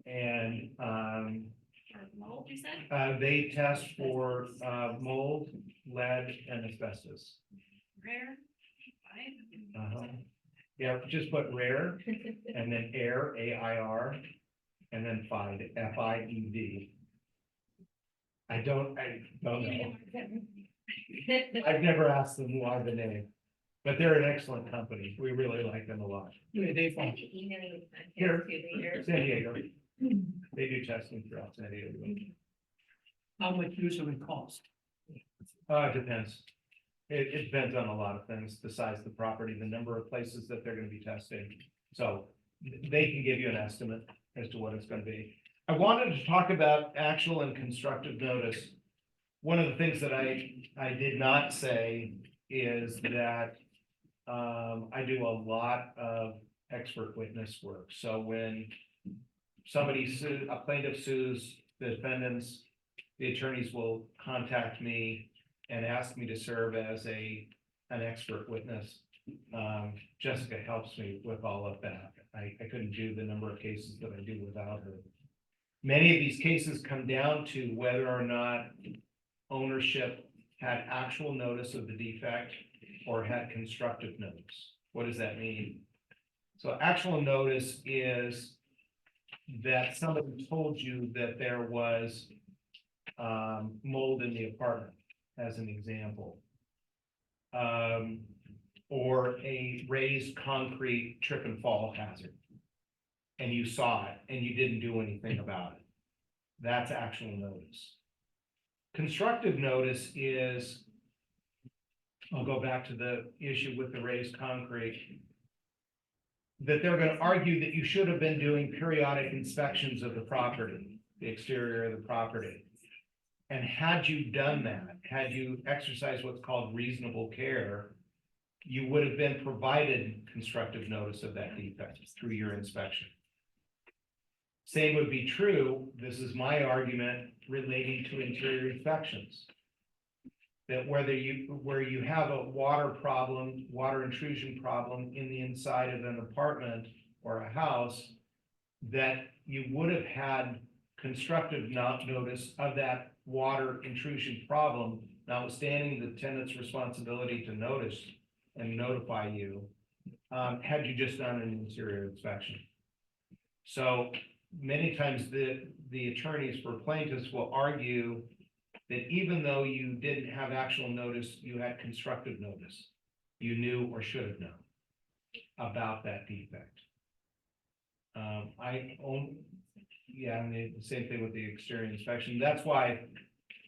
And Or mold, you said? they test for mold, lead, and asbestos. Rare. Uh-huh. Yeah, just put rare and then air, AIR, and then FIDE, FIED. I don't know. I've never asked them why the name, but they're an excellent company. We really like them a lot. Where are they from? Send you email Here. to the San Diego. They do testing throughout San Diego. How much usually cost? It depends. It depends on a lot of things, the size of the property, the number of places that they're gonna be testing. So they can give you an estimate as to what it's gonna be. I wanted to talk about actual and constructive notice. One of the things that I did not say is that I do a lot of expert witness work. So when a plaintiff sues the defendants, the attorneys will contact me and ask me to serve as an expert witness. Jessica helps me with all of that. I couldn't do the number of cases that I do without her. Many of these cases come down to whether or not ownership had actual notice of the defect or had constructive notice. What does that mean? So actual notice is that somebody told you that there was mold in the apartment, as an example. Or a raised concrete trip and fall hazard. And you saw it and you didn't do anything about it. That's actual notice. Constructive notice is, I'll go back to the issue with the raised concrete, that they're gonna argue that you should have been doing periodic inspections of the property, the exterior of the property. And had you done that, had you exercised what's called reasonable care, you would have been provided constructive notice of that defect through your inspection. Same would be true, this is my argument relating to interior inspections. That where you have a water problem, water intrusion problem in the inside of an apartment or a house, that you would have had constructive notice of that water intrusion problem, notwithstanding the tenant's responsibility to notice and notify you, had you just done an interior inspection. So many times the attorneys for plaintiffs will argue that even though you didn't have actual notice, you had constructive notice. You knew or should have known about that defect. And the same thing with the exterior inspection. That's why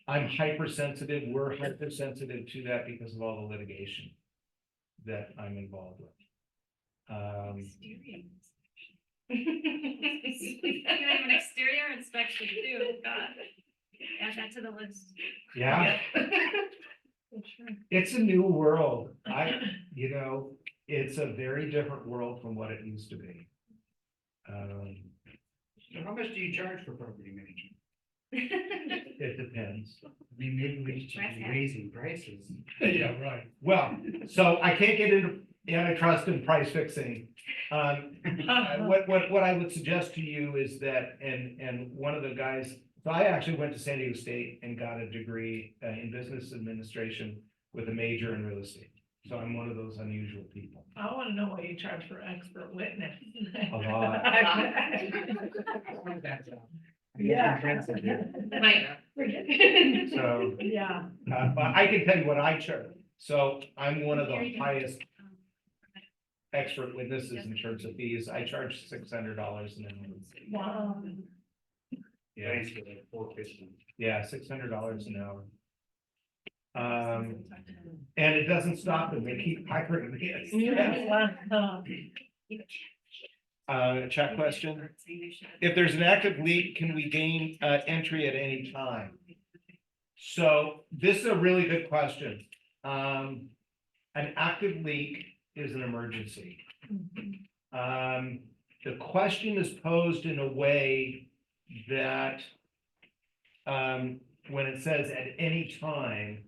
I'm hypersensitive, we're hypersensitive to that because of all the litigation that I'm involved with. You have an exterior inspection too, God. Add that to the list. Yeah, it's a new world. It's a very different world from what it used to be. So how much do you charge for property management? It depends. I mean, maybe we should be raising prices. Yeah, right. Well, so I can't get into antitrust and price fixing. What I would suggest to you is that, and one of the guys, so I actually went to San Diego State and got a degree in business administration with a major in real estate. So I'm one of those unusual people. I wanna know what you charge for expert witness. A lot. Yeah. So, Yeah. but I can tell you what I charge. So I'm one of the highest expert witnesses in terms of fees. I charge $600 an hour. Wow. Yeah, Like $450. yeah, $600 an hour. And it doesn't stop them. They keep hiring me. Check question. If there's an active leak, can we gain entry at any time? So this is a really good question. An active leak is an emergency. The question is posed in a way that when it says at any time,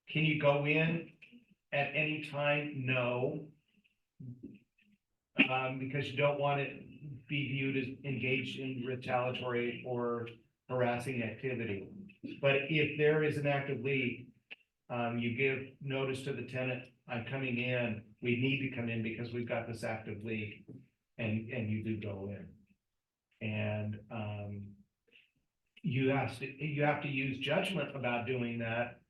can you go in at any time? No. Because you don't want it be viewed as engaged in retaliatory or harassing activity. But if there is an active leak, you give notice to the tenant, I'm coming in, we need to come in because we've got this active leak, and you do go in. And you have to use judgment about doing that,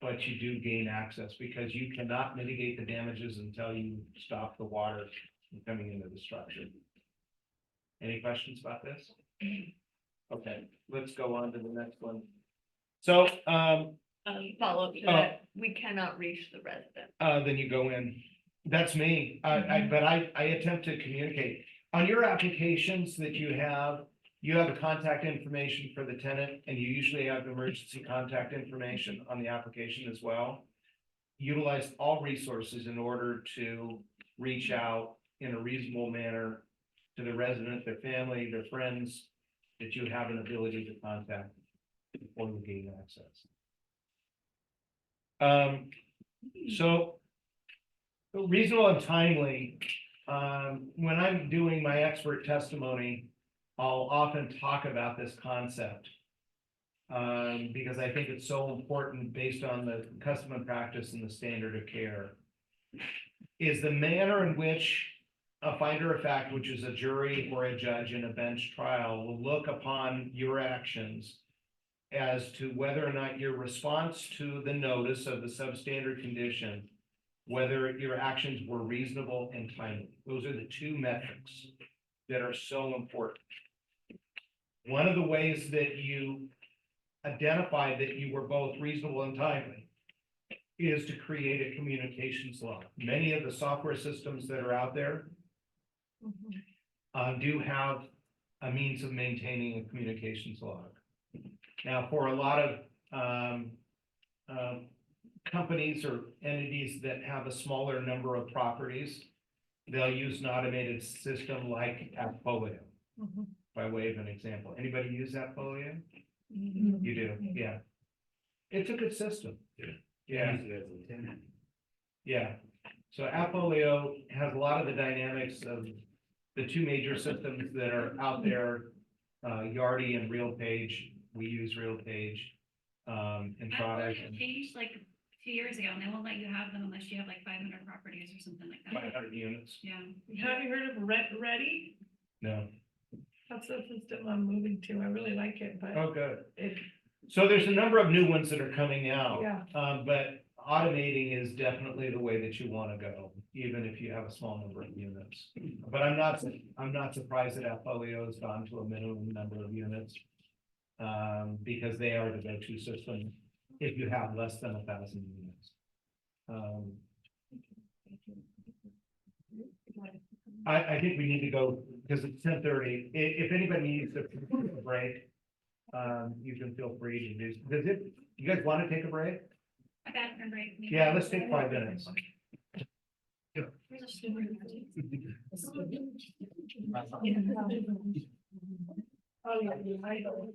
but you do gain access because you cannot mitigate the damages until you stop the water from coming into the structure. Any questions about this? Okay, let's go on to the next one. So, Follow up to that, we cannot reach the resident. then you go in. That's me. But I attempt to communicate. On your applications that you have the contact information for the tenant, and you usually have emergency contact information on the application as well. Utilize all resources in order to reach out in a reasonable manner to the resident, their family, their friends, that you have an ability to contact before you gain access. So reasonable and timely, when I'm doing my expert testimony, I'll often talk about this concept. Because I think it's so important based on the custom and practice and the standard of care. Is the manner in which a finder of fact, which is a jury or a judge in a bench trial, will look upon your actions as to whether or not your response to the notice of the substandard condition, whether your actions were reasonable and timely. Those are the two metrics that are so important. One of the ways that you identify that you were both reasonable and timely is to create a communications log. Many of the software systems that are out there do have a means of maintaining a communications log. Now, for a lot of companies or entities that have a smaller number of properties, they'll use an automated system like Appfolio, by way of an example. Anybody use Appfolio? You do, yeah. It's a good system. Yeah. Use it as a tenant. Yeah, so Appfolio has a lot of the dynamics of the two major systems that are out there, Yardi and RealPage. We use RealPage, in product. It changed like 2 years ago, and they won't let you have them unless you have like 500 properties or something like that. 500 units. Yeah. Have you heard of Rent Ready? No. That's the system I'm moving to. I really like it, but Oh, good. it, So there's a number of new ones that are coming out. Yeah. But automating is definitely the way that you want to go, even if you have a small number of units. But I'm not surprised that Appfolio has gone to a minimum number of units. Because they are the go-to system if you have less than 1,000 units. I think we need to go, because it's 10:30. If anybody needs a break, you can feel free to do. You guys want to take a break? A bathroom break. maybe. Yeah, let's take 5 minutes. There's a store. oh, yeah, I know.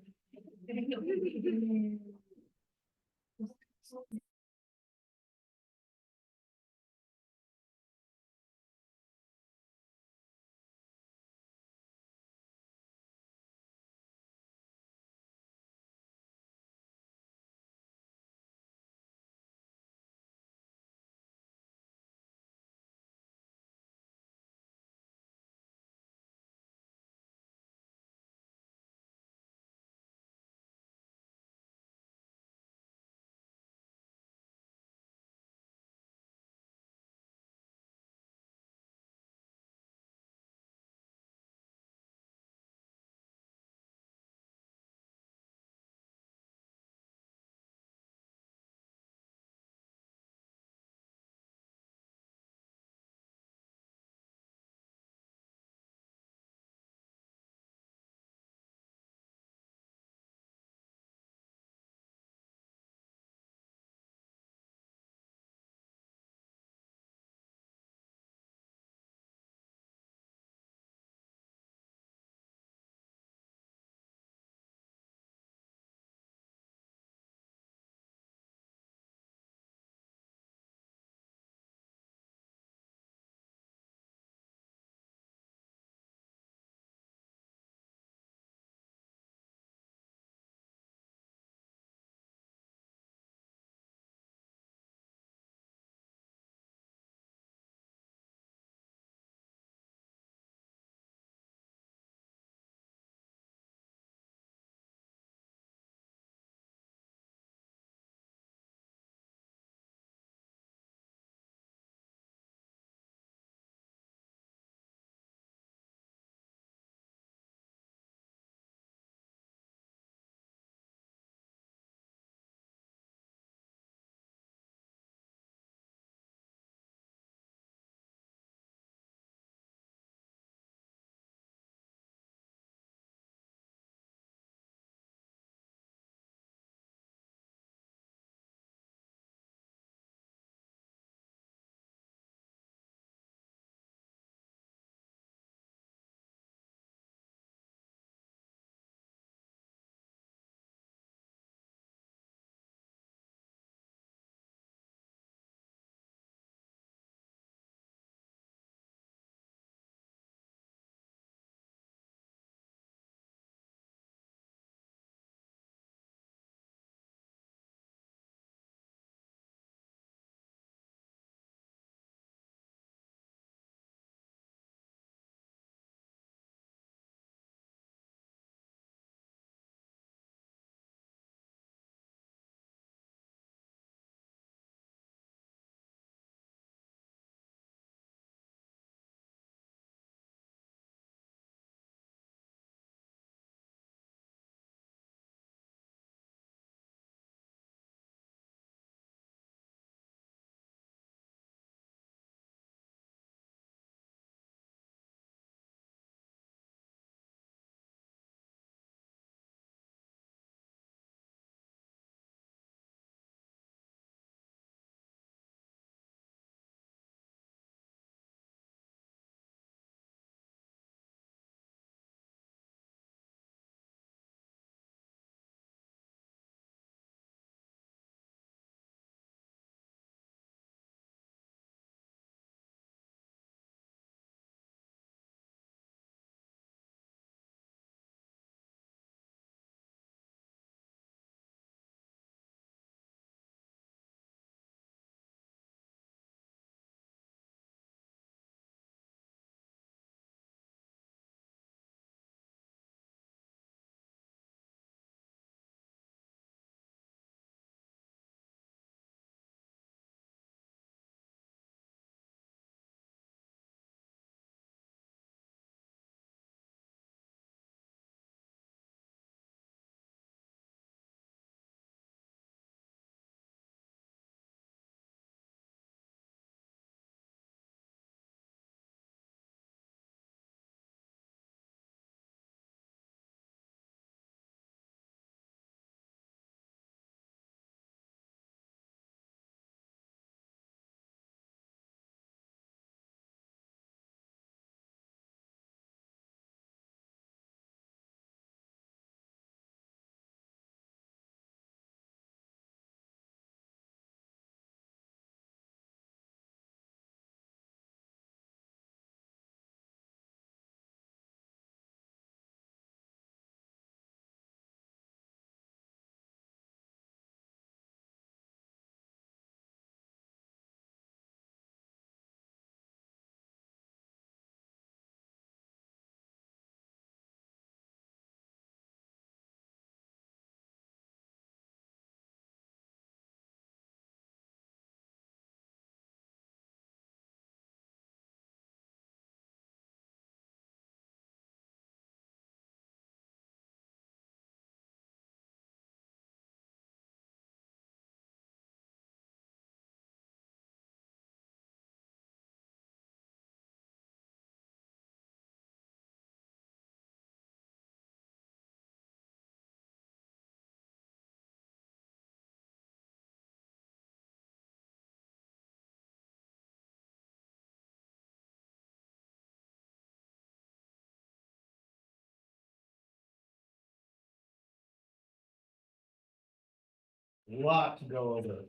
lot to go over.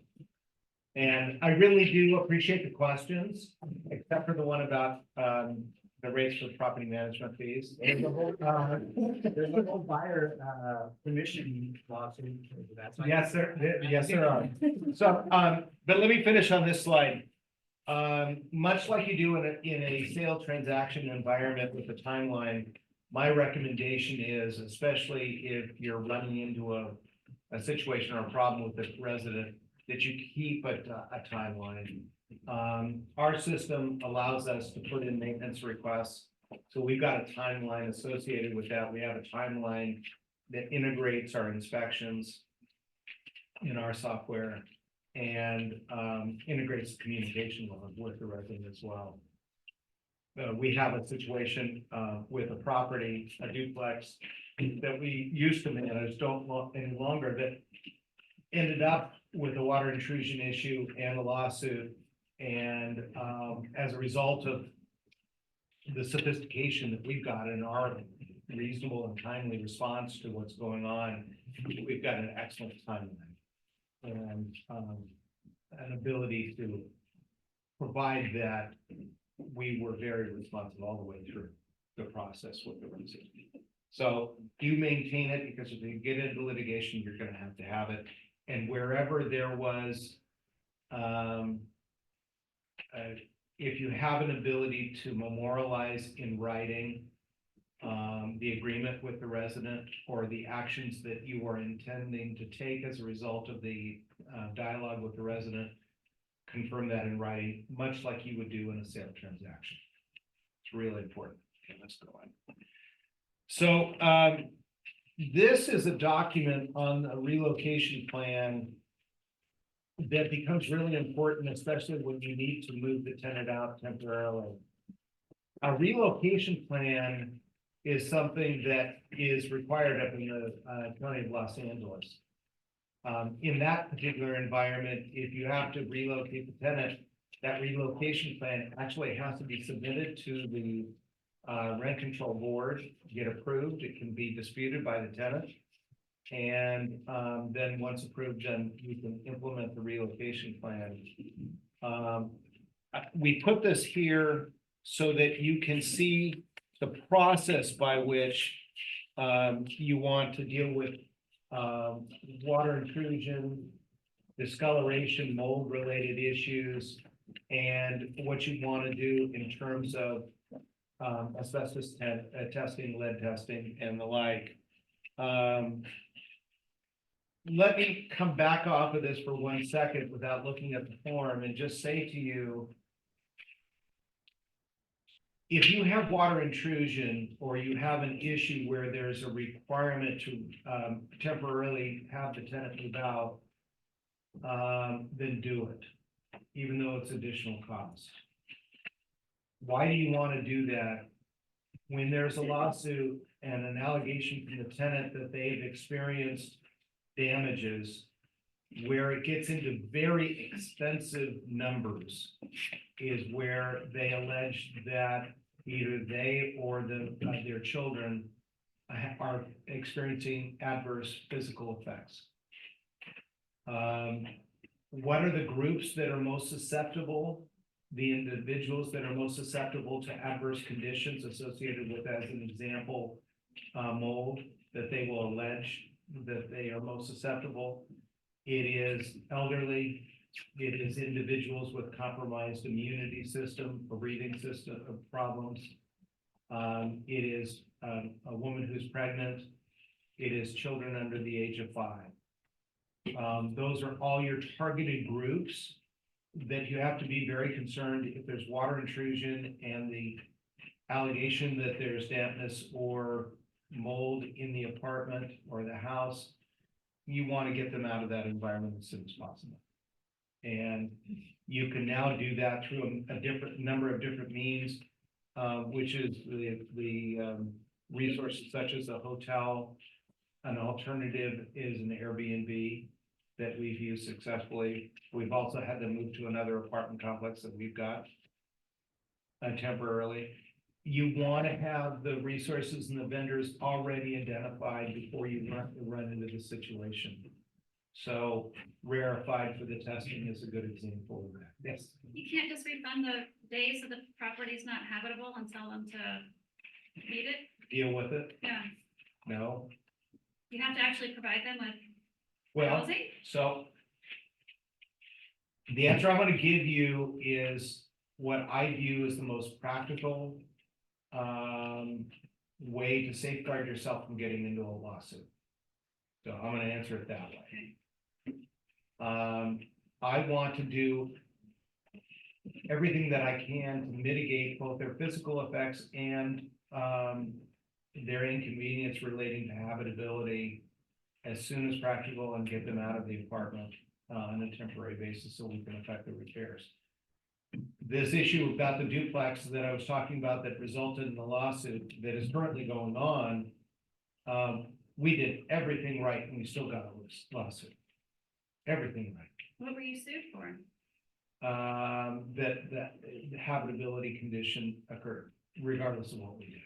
And I really do appreciate the questions, except for the one about, the rates for property management fees. There's a whole buyer, commission lawsuit. That's like- Yes, sir. Yes, there are. So, but let me finish on this slide. Much like you do in a sale transaction environment with a timeline, my recommendation is, especially if you're running into a situation or a problem with the resident, that you keep a timeline. Our system allows us to put in maintenance requests. So we've got a timeline associated with that. We have a timeline that integrates our inspections in our software and integrates communication with the resident as well. We have a situation with a property, a duplex, that we used to manage, don't any longer, that ended up with a water intrusion issue and a lawsuit. And as a result of the sophistication that we've got in our reasonable and timely response to what's going on, we've got an excellent timeline and an ability to provide that. We were very responsive all the way through the process with the resident. So you maintain it, because if you get into litigation, you're gonna have to have it. And wherever there was, if you have an ability to memorialize in writing the agreement with the resident or the actions that you are intending to take as a result of the dialogue with the resident, confirm that in writing, much like you would do in a sale transaction. It's really important. Okay, let's go on. So this is a document on a relocation plan that becomes really important, especially when you need to move the tenant out temporarily. A relocation plan is something that is required up in the county of Los Angeles. In that particular environment, if you have to relocate the tenant, that relocation plan actually has to be submitted to the rent control board, get approved. It can be disputed by the tenant. And then once approved, then you can implement the relocation plan. We put this here so that you can see the process by which you want to deal with water intrusion, discoloration, mold related issues, and what you want to do in terms of asbestos testing, lead testing, and the like. Let me come back off of this for 1 second without looking at the form and just say to you, if you have water intrusion or you have an issue where there's a requirement to temporarily have the tenant move out, then do it, even though it's additional cost. Why do you want to do that? When there's a lawsuit and an allegation from the tenant that they've experienced damages, where it gets into very expensive numbers is where they allege that either they or their children are experiencing adverse physical effects. What are the groups that are most susceptible? The individuals that are most susceptible to adverse conditions associated with, as an example, mold, that they will allege that they are most susceptible. It is elderly. It is individuals with compromised immunity system or breathing system problems. It is a woman who's pregnant. It is children under the age of 5. Those are all your targeted groups that you have to be very concerned if there's water intrusion and the allegation that there's dampness or mold in the apartment or the house. You want to get them out of that environment as soon as possible. And you can now do that through a different number of different means, which is the resources such as a hotel. An alternative is an Airbnb that we've used successfully. We've also had to move to another apartment complex that we've got temporarily. You want to have the resources and the vendors already identified before you run into the situation. So rarefied for the testing is a good example of that. Yes. You can't just refund the days that the property's not habitable and tell them to meet it? Deal with it? Yeah, No? you have to actually provide them with Well, housing? so the answer I'm gonna give you is what I view as the most practical way to safeguard yourself from getting into a lawsuit. So I'm gonna answer it that way. I want to do everything that I can to mitigate both their physical effects and their inconvenience relating to habitability as soon as practical and get them out of the apartment on a temporary basis so we can effect the repairs. This issue about the duplex that I was talking about that resulted in the lawsuit that is currently going on, we did everything right and we still got a lawsuit. Everything right. What were you sued for? That the habitability condition occurred regardless of what we did.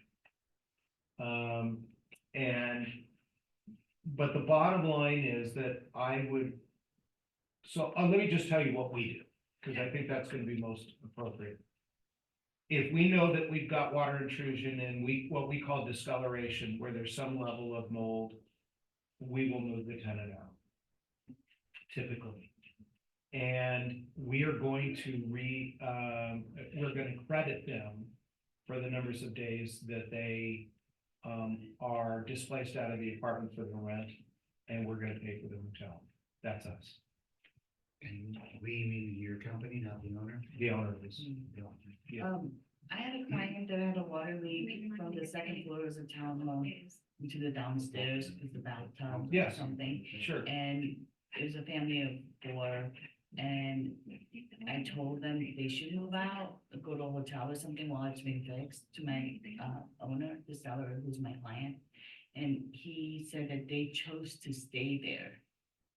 But the bottom line is that I would, so let me just tell you what we do, because I think that's gonna be most appropriate. If we know that we've got water intrusion and what we call discoloration, where there's some level of mold, we will move the tenant out. Typically. And we are going to we're gonna credit them for the numbers of days that they are displaced out of the apartment for the rent, and we're gonna pay for the hotel. That's us. And we mean your company, not the owner? The owner is. Yeah. I had a client that had a water leak from the second floor of the townhome into the downstairs with the bathtub or Yes. something. Sure. And it was a family of 4, and I told them they should move out, go to a hotel or something while it's being fixed to my owner, the seller, who's my client. And he said that they chose to stay there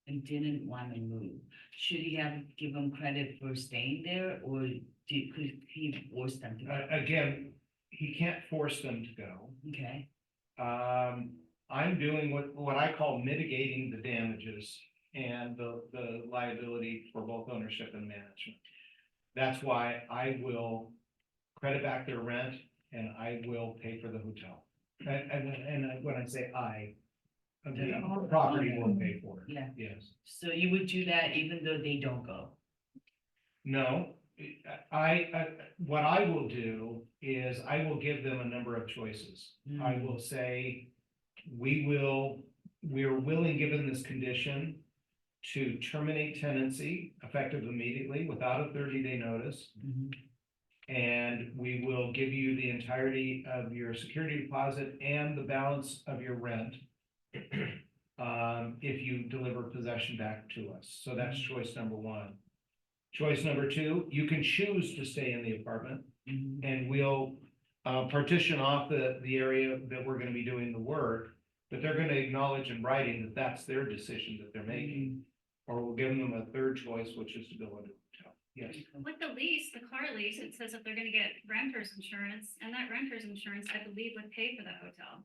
and didn't want to move. Should he give them credit for staying there, or could he force them to go? Again, he can't force them to go. Okay, I'm doing what I call mitigating the damages and the liability for both ownership and management. That's why I will credit back their rent and I will pay for the hotel. And when I say the property will pay for it. yeah. Yes. So you would do that even though they don't go? No, what I will do is I will give them a number of choices. I will say, we are willing, given this condition, to terminate tenancy effective immediately without a 30-day notice. And we will give you the entirety of your security deposit and the balance of your rent if you deliver possession back to us. So that's choice number 1. Choice number 2, you can choose to stay in the apartment and we'll partition off the area that we're going to be doing the work, but they're going to acknowledge in writing that that's their decision that they're making. Or we'll give them a third choice, which is to go into a hotel. Yes. With the lease, the car lease, it says that they're gonna get renter's insurance, and that renter's insurance, I believe, would pay for the hotel.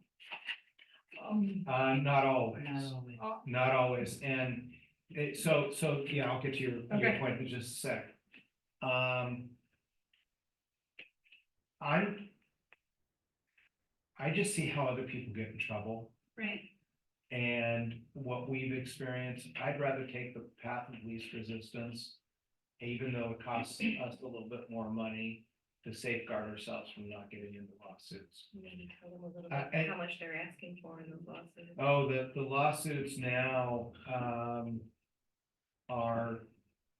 Not always. Not always. Not always. And so yeah, I'll get to your Okay. point in just a sec. I just see how other people get in trouble. Right. And what we've experienced, I'd rather take the path of least resistance, even though it costs us a little bit more money to safeguard ourselves from not getting into lawsuits. Maybe tell them a little bit bit how much they're asking for in those lawsuits. Oh, the lawsuits now are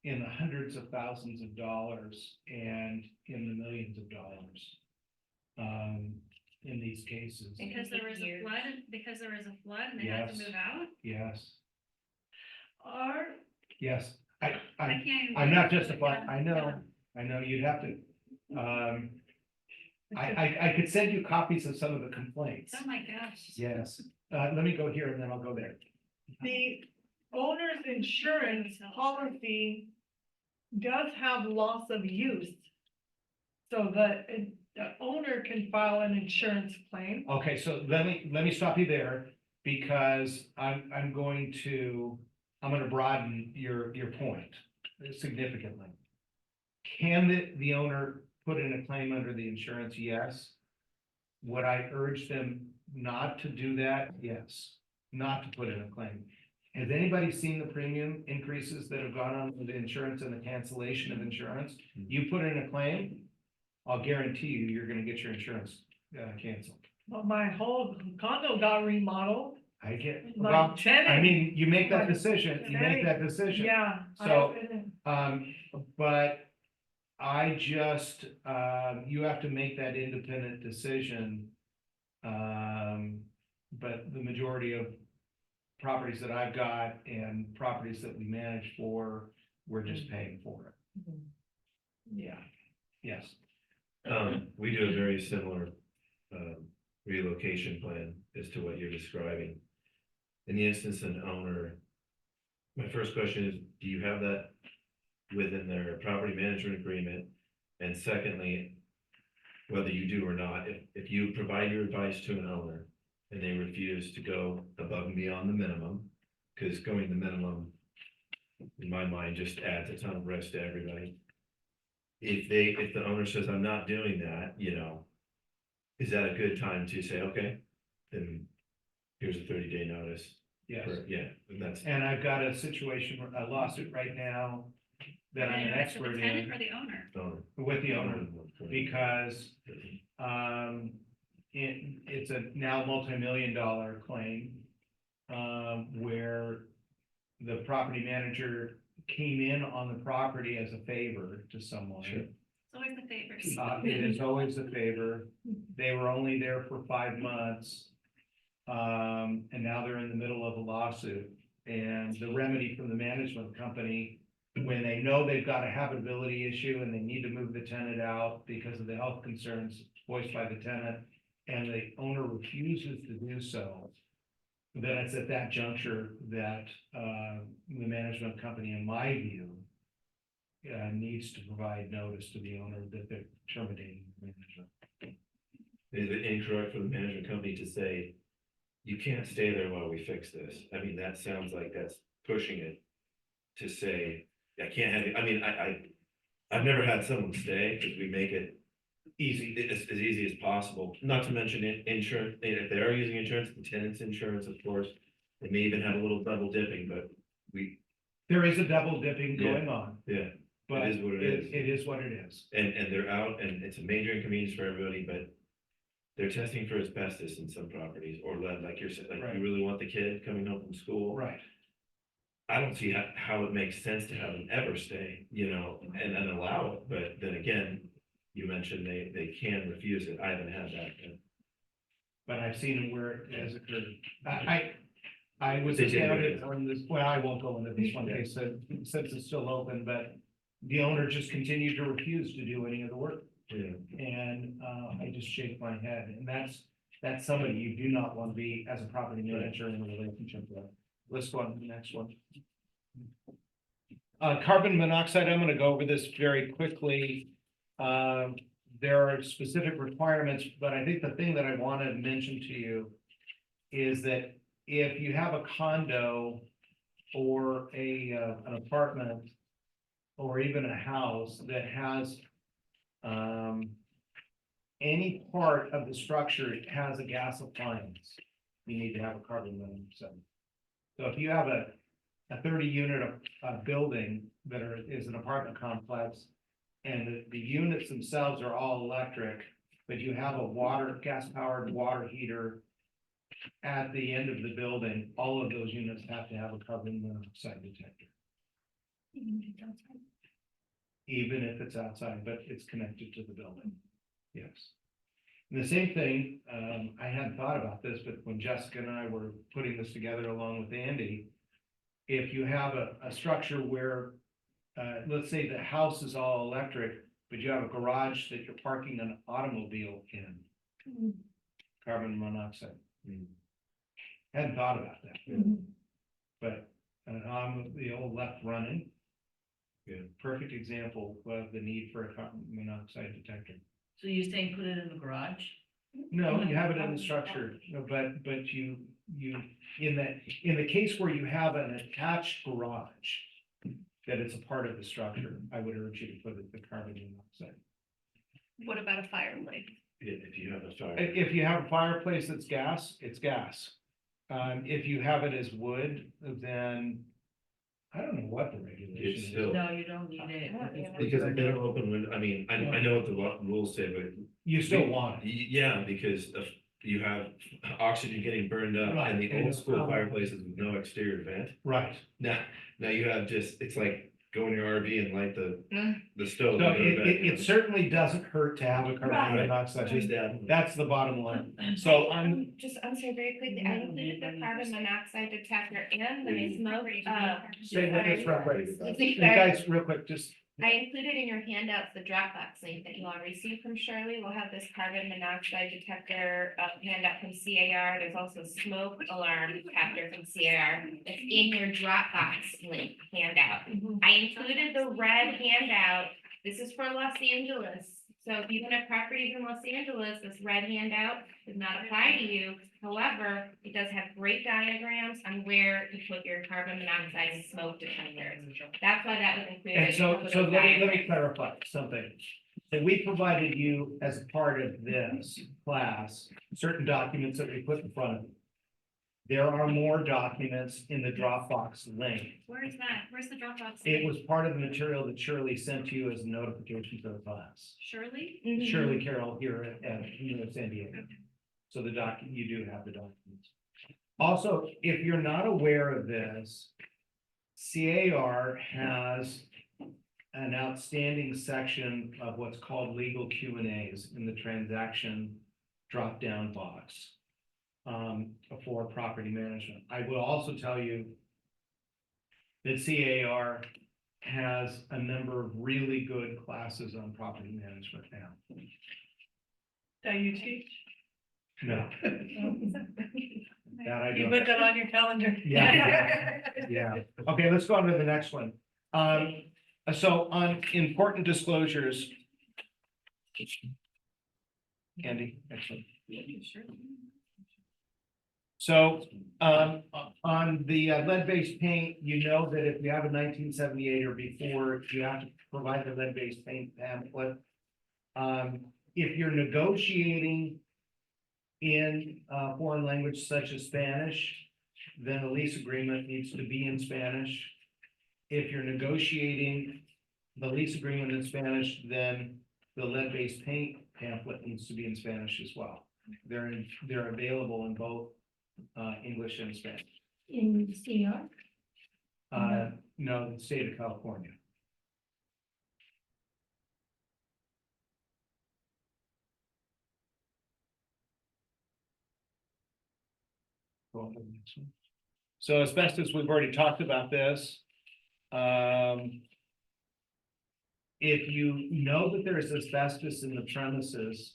in the hundreds of thousands of dollars and in the millions of dollars in these cases. Because there was a flood, and they had to Yes. move out? Yes, Are, yes. I can't even. I'm not believe it. justifying, I know you'd have to. I could send you copies of some of the complaints. Oh, my gosh. Yes, let me go here and then I'll go there. the owner's insurance policy does have loss of use. So the owner can file an insurance claim. Okay, so let me stop you there because I'm going to I'm gonna broaden your point significantly. Can the owner put in a claim under the insurance? Yes. Would I urge them not to do that? Yes, not to put in a claim. Has anybody seen the premium increases that have gone on with the insurance and the cancellation of insurance? You put in a claim, I'll guarantee you, you're gonna get your insurance canceled. But my whole condo got remodeled, I get, my well, tenant. I mean, you make that my decision, you make that decision. Yeah. So- I- But I just, you have to make that independent decision. But the majority of properties that I've got and properties that we manage for, we're just paying for it. Mhm. Yeah, yes. We do a very similar, relocation plan as to what you're describing. In the instance an owner, my first question is, do you have that within their property management agreement? And secondly, whether you do or not, if you provide your advice to an owner and they refuse to go above and beyond the minimum, because going the minimum, in my mind, just adds a ton of risk to everybody. If the owner says, I'm not doing that, you know, is that a good time to say, okay, then here's a 30-day notice? Yes, Yeah, and that's. and I've got a situation, a lawsuit right now that I'm an Is it the expert tenant in or the owner? with the owner, because it's a now multi-million-dollar claim, where the property manager came in on the property as a favor to someone. Sure. It's always the favors. It is always a favor. They were only there for 5 months. And now they're in the middle of a lawsuit. And the remedy from the management company, when they know they've got a habitability issue and they need to move the tenant out because of the health concerns voiced by the tenant, and the owner refuses to do so, then it's at that juncture that the management company, in my view, needs to provide notice to the owner that they're terminating the management. Is it incorrect for the management company to say, you can't stay there while we fix this? I mean, that sounds like that's pushing it to say, I can't have you, I mean, I've never had someone stay, because we make it easy, as easy as possible, not to mention insurance, if they are using insurance, the tenant's insurance, of course. They may even have a little double dipping, but There is a double dipping going on, yeah, but is what it is. it is what it is. and they're out, and it's a major inconvenience for everybody, but they're testing for asbestos in some properties, or lead, like you're saying, like Right. you really want the kid coming home from school. Right. I don't see how it makes sense to have them ever stay, you know, and allow it, but then again, you mentioned they can refuse it. I haven't had that. But I've seen it where it has occurred. I was They did astounded it. on this, well, I won't go into this one case, since it's still open, but the owner just continued to refuse to do any of the work. Yeah. And I just shake my head, and that's somebody you do not want to be as a property manager in a relationship with. Let's go on to the next one. Carbon monoxide, I'm gonna go over this very quickly. There are specific requirements, but I think the thing that I want to mention to you is that if you have a condo or an apartment or even a house that has any part of the structure has a gas appliance, you need to have a carbon monoxide. So if you have a 30-unit building that is an apartment complex, and the units themselves are all electric, but you have a gas-powered water heater at the end of the building, all of those units have to have a carbon monoxide detector, even if it's outside, but it's connected to the building. Yes. And the same thing, I hadn't thought about this, but when Jessica and I were putting this together along with Andy, if you have a structure where, let's say the house is all electric, but you have a garage that you're parking an automobile in, carbon monoxide. Hadn't thought about that, but I'm the old left running. Yeah. Perfect example of the need for a carbon monoxide detector. So you're saying put it in the garage? No, you have it in the structure, but you, in the case where you have an attached garage, that it's a part of the structure, I would urge you to put the carbon monoxide. What about a fireplace? If you have a fire. If you have a fireplace that's gas, it's gas. If you have it as wood, then I don't know what the regulation It's is. still, No, you don't need it. because a minimum open window, I mean, I know what the rules say, but You still want it. yeah, because of, you have oxygen getting burned up Right, and the and old it's school common. fireplaces with no exterior vent. Right. Now you have just, it's like go in your RV and light the stove. So and go to bed, you know? it certainly doesn't hurt to have a carbon Right. monoxide. Just add. That's the bottom line. So I'm, Just answer very quickly, I included the carbon monoxide detector and the Mm. smoke, say that it's real quick. Sorry. You guys, real quick, just, I included in your handouts the Dropbox link that you all received from Shirley. We'll have this carbon monoxide detector handout from CAR. There's also smoke alarm detector from CAR. It's in your Dropbox link handout. I included the red handout. This is for Los Angeles. So if you have properties in Los Angeles, this red handout does not apply to you. However, it does have great diagrams on where to put your carbon monoxide and smoke detectors. That's why that was included. and so, because so of let those me diagrams. clarify something. So we provided you as part of this class, certain documents that we put in front of you. There are more documents in the Dropbox link. Where is that? Where's the Dropbox? It was part of the material that Shirley sent to you as a notification to the class. Shirley? Shirley Carroll here at San Diego. So you do have the documents. Also, if you're not aware of this, CAR has an outstanding section of what's called legal Q&As in the transaction drop-down box for property management. I will also tell you that CAR has a number of really good classes on property management now. That you teach? No. That I You don't. put that on your calendar. Yeah. Yeah, okay, let's go on to the next one. So on important disclosures. Andy, excellent. So, on the lead-based paint, you know that if you have a 1978 or before, you have to provide the lead-based paint pamphlet. If you're negotiating in foreign language such as Spanish, then a lease agreement needs to be in Spanish. If you're negotiating the lease agreement in Spanish, then the lead-based paint pamphlet needs to be in Spanish as well. They're available in both English and Spanish. In CR? No, the state of California. Go on to the next one. So asbestos, we've already talked about this. If you know that there is asbestos in the premises,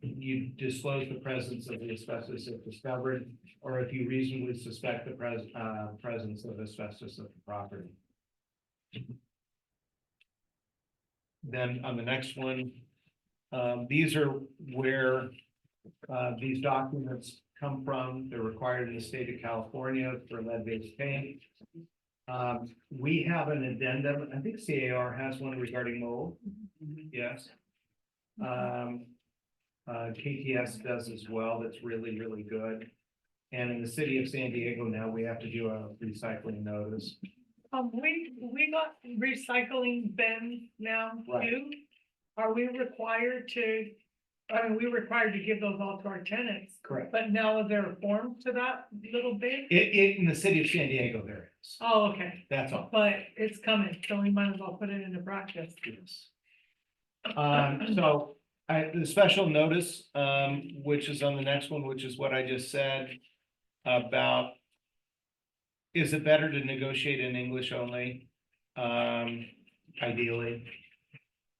you disclose the presence of the asbestos if discovered, or if you reasonably suspect the presence of asbestos at the property. Then on the next one, these are where these documents come from. They're required in the state of California for lead-based paint. We have an addendum. I think CAR has one regarding mold. Yes. KTS does as well. That's really, really good. And in the city of San Diego now, we have to do a recycling notice. We got recycling bins now Right. too. Are we required to, we're required to give those all to our tenants, Correct. but now is there a form to that little bin? In the city of San Diego, there is. Oh, okay, That's all. but it's coming, so we might as well put it into practice. Yes. So the special notice, which is on the next one, which is what I just said about, is it better to negotiate in English only? Ideally,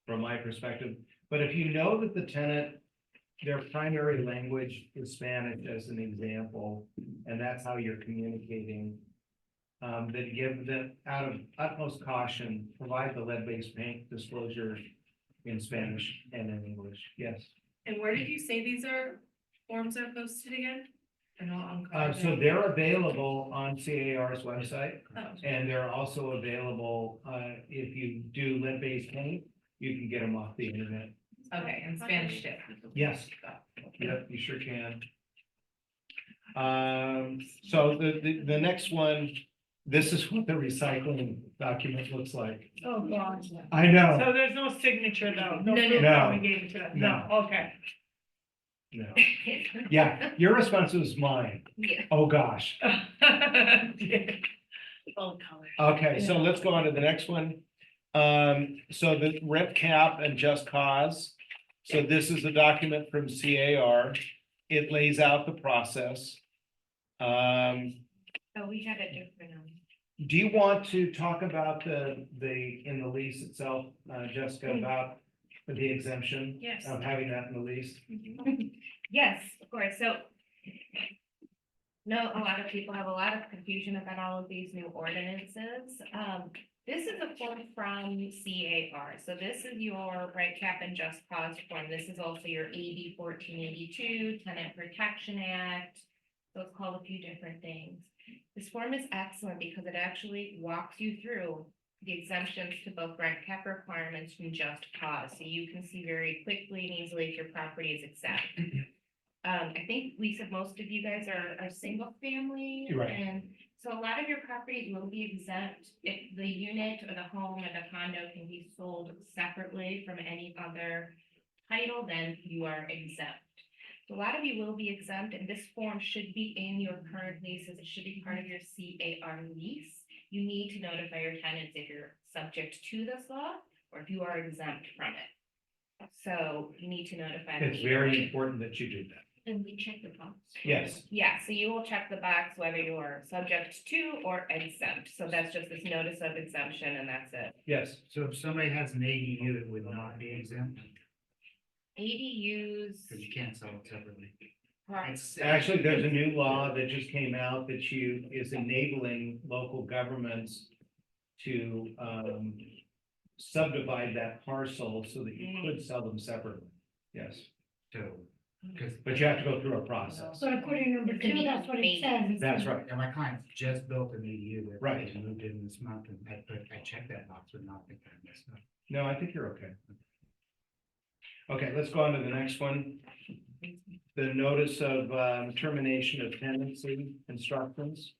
from my perspective. But if you know that the tenant, their primary language is Spanish as an example, and that's how you're communicating, then give them, out of utmost caution, provide the lead-based paint disclosure in Spanish and in English. Yes. And where did you say forms are posted again? They're not on. So they're available on CAR's website, Oh. and they're also available, if you do lint-based paint, you can get them off the internet. Okay, and Spanish too. Yes, yep, you sure can. So the next one, this is what the recycling document looks like. Oh, God. I know, So there's no signature though? No. No, proof no. that we gave it to them? No. Okay. no, yeah, your response was mine. Yeah. Oh, gosh. Full color. Okay, so let's go on to the next one. So the rent cap and just cause. So this is a document from CAR. It lays out the process. Oh, we had a different, Do you want to talk about in the lease itself, Jessica, about the exemption? Yes. Of having that in the lease? yes, of course, so. No, a lot of people have a lot of confusion about all of these new ordinances. This is a form from CAR, so this is your rent cap and just cause form. This is also your AB 1482 Tenant Protection Act. So it's called a few different things. This form is excellent because it actually walks you through the exemptions to both rent cap requirements and just cause. So you can see very quickly and easily if your property is exempt. I think we said most of you guys are single family. Right. And so a lot of your properties will be exempt if the unit or the home or the condo can be sold separately from any other title, then you are exempt. So a lot of you will be exempt, and this form should be in your current leases. It should be part of your CAR lease. You need to notify your tenants if you're subject to this law or if you are exempt from it. So you need to notify them. It's very important that you do that. And we check the box. Yes, Yeah, so you will check the box whether you are subject to or exempt. So that's just this notice of exemption and that's it. yes. So if somebody has an ADU, it would not be exempt, ADUs. because you can't sell it separately. Right. Actually, there's a new law that just came out that is enabling local governments to subdivide that parcel so that you could sell them separately. Yes, So, because. but you have to go through a process. So according to number two, that's what it says. It That's says- right. Yeah, my client just built an ADU that. Right. they moved in this month, and I checked that box, but not think I missed it. No, I think you're okay. Okay, let's go on to the next one. The notice of termination of tenancy instructions.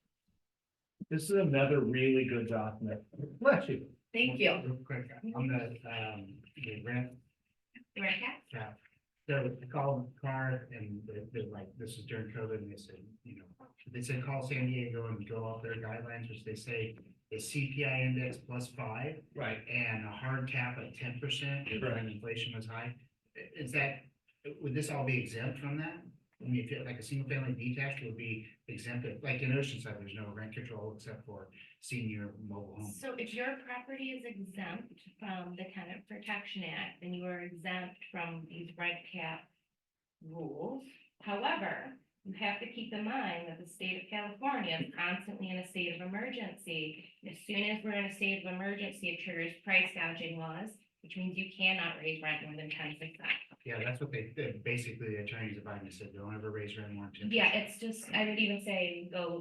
This is another really good document. Bless you. Thank you. Real quick, on the rent Right, yeah. cap. So I called the car and they're like, this is during COVID, and they said, they said, call San Diego and go off their guidelines, which they say is CPI index +5 Right. and a hard cap at 10% if Right. inflation was high. Is that, would this all be exempt from that? I mean, if it, like a single family detached would be exempted, like in Oceanside, there's no rent control except for senior mobile homes. So if your property is exempt from the Tenant Protection Act, then you are exempt from these rent cap rules. However, you have to keep in mind that the state of California is constantly in a state of emergency. As soon as we're in a state of emergency, it triggers price gouging laws, which means you cannot raise rent more than 10%. Yeah, that's what basically the attorneys advised me, said, don't ever raise rent more than 10%. Yeah, it's just, I would even say go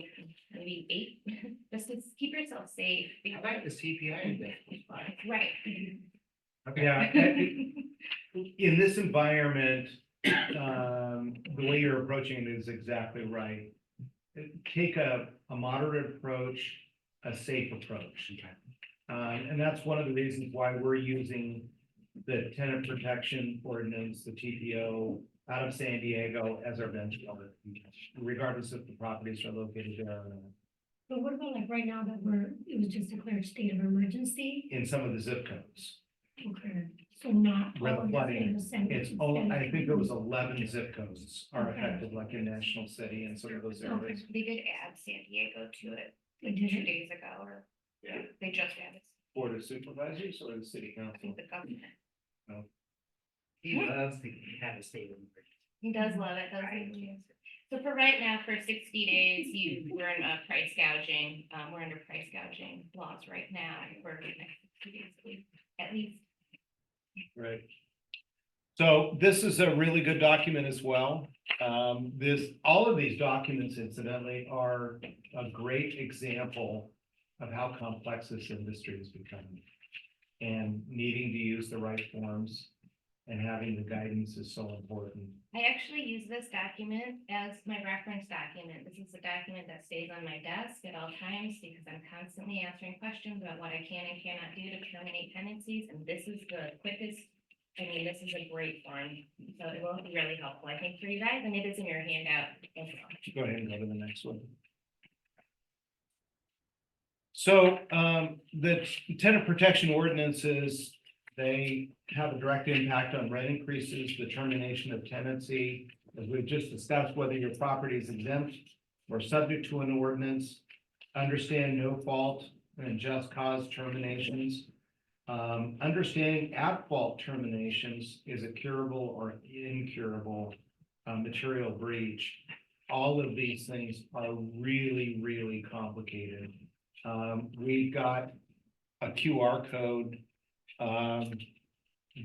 maybe 8, just to keep yourself safe. I like the CPI index. Right. Okay. Yeah, in this environment, the way you're approaching it is exactly right. Take a moderate approach, a safe approach. Okay. And that's one of the reasons why we're using the Tenant Protection Ordinance, the TPO, out of San Diego as our benchmark, regardless if the properties are located there or not. But what about like right now that it was just declared state of emergency? In some of the zip codes. Okay, so not Where all the of flooding, the same. it's only, I think there was 11 zip codes are affected, like in National City and some of those areas. They did add San Diego to it They like did 2 it? days ago, or Yeah. they just added, Board of Supervisors or the City I Council? think, the government. He loves to have a state of emergency. He does love it, doesn't he? So for right now, for 60 days, we're in a price gouging, we're under price gouging laws right now for the next 60 days, at least. Right. So this is a really good document as well. All of these documents incidentally are a great example of how complex this industry is becoming. And needing to use the right forms and having the guidance is so important. I actually use this document as my reference document. This is a document that stays on my desk at all times because I'm constantly answering questions about what I can and cannot do to terminate tenancies, and this is the quickest. I mean, this is a great form, so it will be really helpful, I think, for you guys, and it is in your handout as well. Go ahead and go to the next one. So the tenant protection ordinances, they have a direct impact on rent increases, the termination of tenancy. As we've just discussed, whether your property is exempt or subject to an ordinance, understand no fault and just cause terminations. Understanding at fault terminations is a curable or incurable material breach. All of these things are really, really complicated. We've got a QR code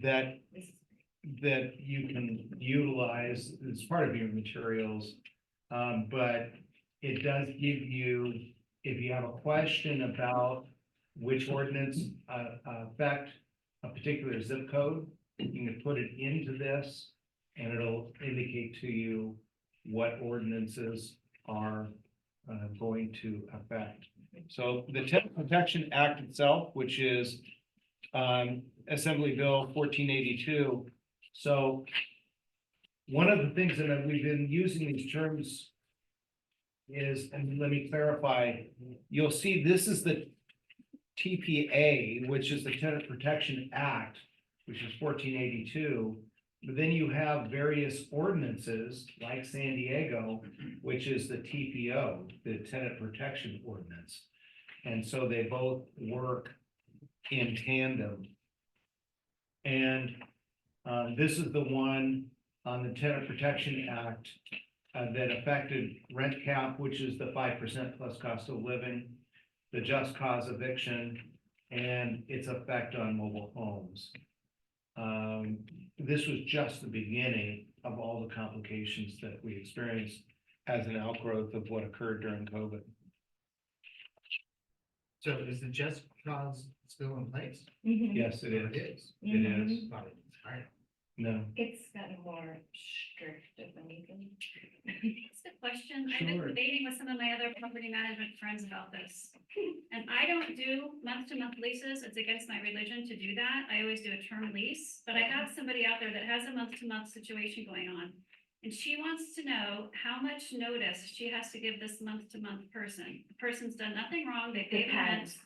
that you can utilize as part of your materials. But it does give you, if you have a question about which ordinance affect a particular zip code, you can put it into this and it'll indicate to you what ordinances are going to affect. So the Tenant Protection Act itself, which is Assembly Bill 1482. So one of the things that we've been using these terms is, and let me clarify, you'll see this is the TPA, which is the Tenant Protection Act, which is 1482. But then you have various ordinances like San Diego, which is the TPO, the Tenant Protection Ordinance. And so they both work in tandem. And this is the one on the Tenant Protection Act that affected rent cap, which is the 5% plus cost of living, the just cause eviction, and its effect on mobile homes. This was just the beginning of all the complications that we experienced as an outgrowth of what occurred during COVID. So is the just cause still in place? Yes, it is. It is. It is. Thought it was higher. No. It's gotten more strict, if anything. It's a question. I've been Sure. debating with some of my other property management friends about this. And I don't do month-to-month leases. It's against my religion to do that. I always do a term lease, but I have somebody out there that has a month-to-month situation going on. And she wants to know how much notice she has to give this month-to-month person. The person's done nothing wrong. They paid rent. Depends.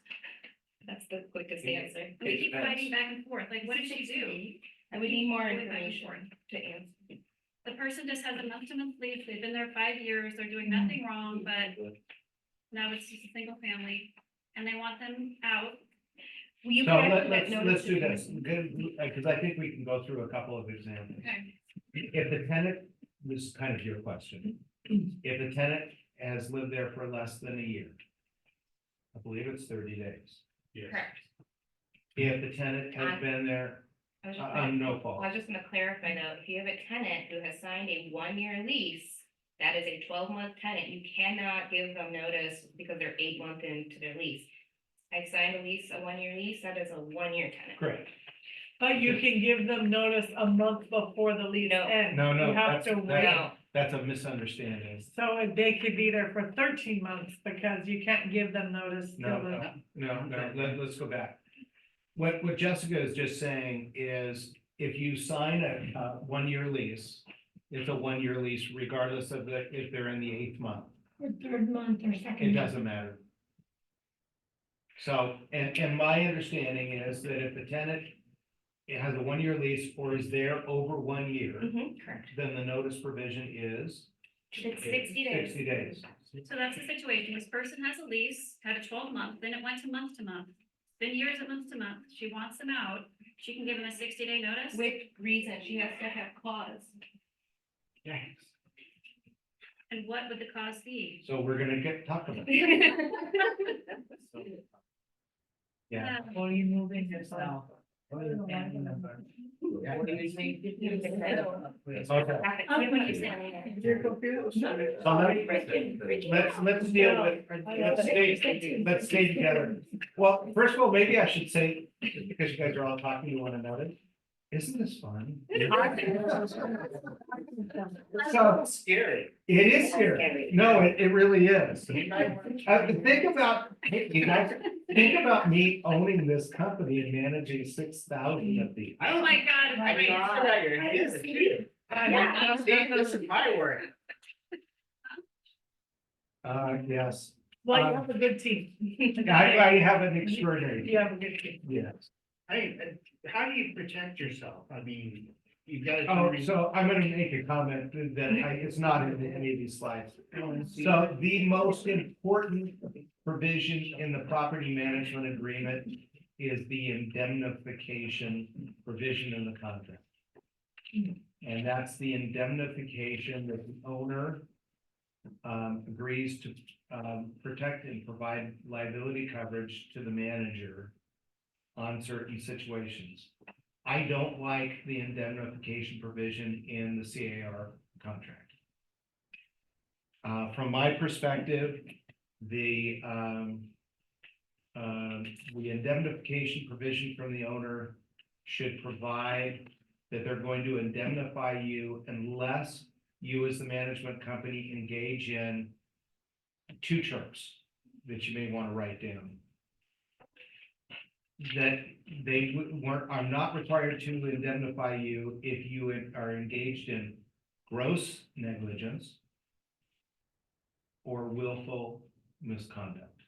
That's the quickest answer. And we keep fighting back and forth. Like, what did she do? I would need more Going back and information forth. to answer. The person just has a month-to-month lease. They've been there 5 years. They're doing nothing wrong, but now it's just a single family and they want them out. Will you So correct that let's notice? do this, because I think we can go through a couple of examples. Okay. If the tenant, this is kind of your question, if the tenant has lived there for less than a year, I believe it's 30 days. Yes. Correct. If the tenant has been there I was just on no Well, fault, I was just gonna clarify though, if you have a tenant who has signed a 1-year lease, that is a 12-month tenant, you cannot give them notice because they're 8 months into their lease. I signed a lease, a 1-year lease, that is a 1-year tenant. correct. But you can give them notice a month before the lease No. ends. No, You have to wait. That's a misunderstanding. So they could be there for 13 months because you can't give them notice till the. Let's go back. What Jessica is just saying is, if you sign a 1-year lease, it's a 1-year lease regardless of if they're in the 8th month. Or third month or It second. doesn't matter. So, and my understanding is that if the tenant has a 1-year lease or is there over 1 year, Correct. then the notice provision is It's 60 days. 60 days. So that's the situation. This person has a lease, had a 12-month, then it went to month-to-month. Been years at month-to-month. She wants them out. She can give them a 60-day notice. With reason, she has to have cause. Yes. And what would the cause be? So we're gonna talk about it. Yeah. Or you moving yourself. You're confused. So let's deal with, let's stay together. Well, first of all, maybe I should say, because you guys are all talking to one another, isn't this fun? So Scary. it is scary. No, it really is. Think about, hey, you guys, think about me owning this company and managing 6,000 of these. Oh my God. I mean, this is my work. Yes, Well, you have a good team. I have an extraordinary. You have a good team. Yes. How do you protect yourself? I mean, you've got to. Oh, so I'm gonna make a comment that it's not in any of these slides. So the most important provision in the property management agreement is the indemnification provision in the contract. And that's the indemnification that the owner agrees to protect and provide liability coverage to the manager on certain situations. I don't like the indemnification provision in the CAR contract. From my perspective, the indemnification provision from the owner should provide that they're going to indemnify you unless you as the management company engage in two terms that you may want to write down. That they are not required to indemnify you if you are engaged in gross negligence or willful misconduct.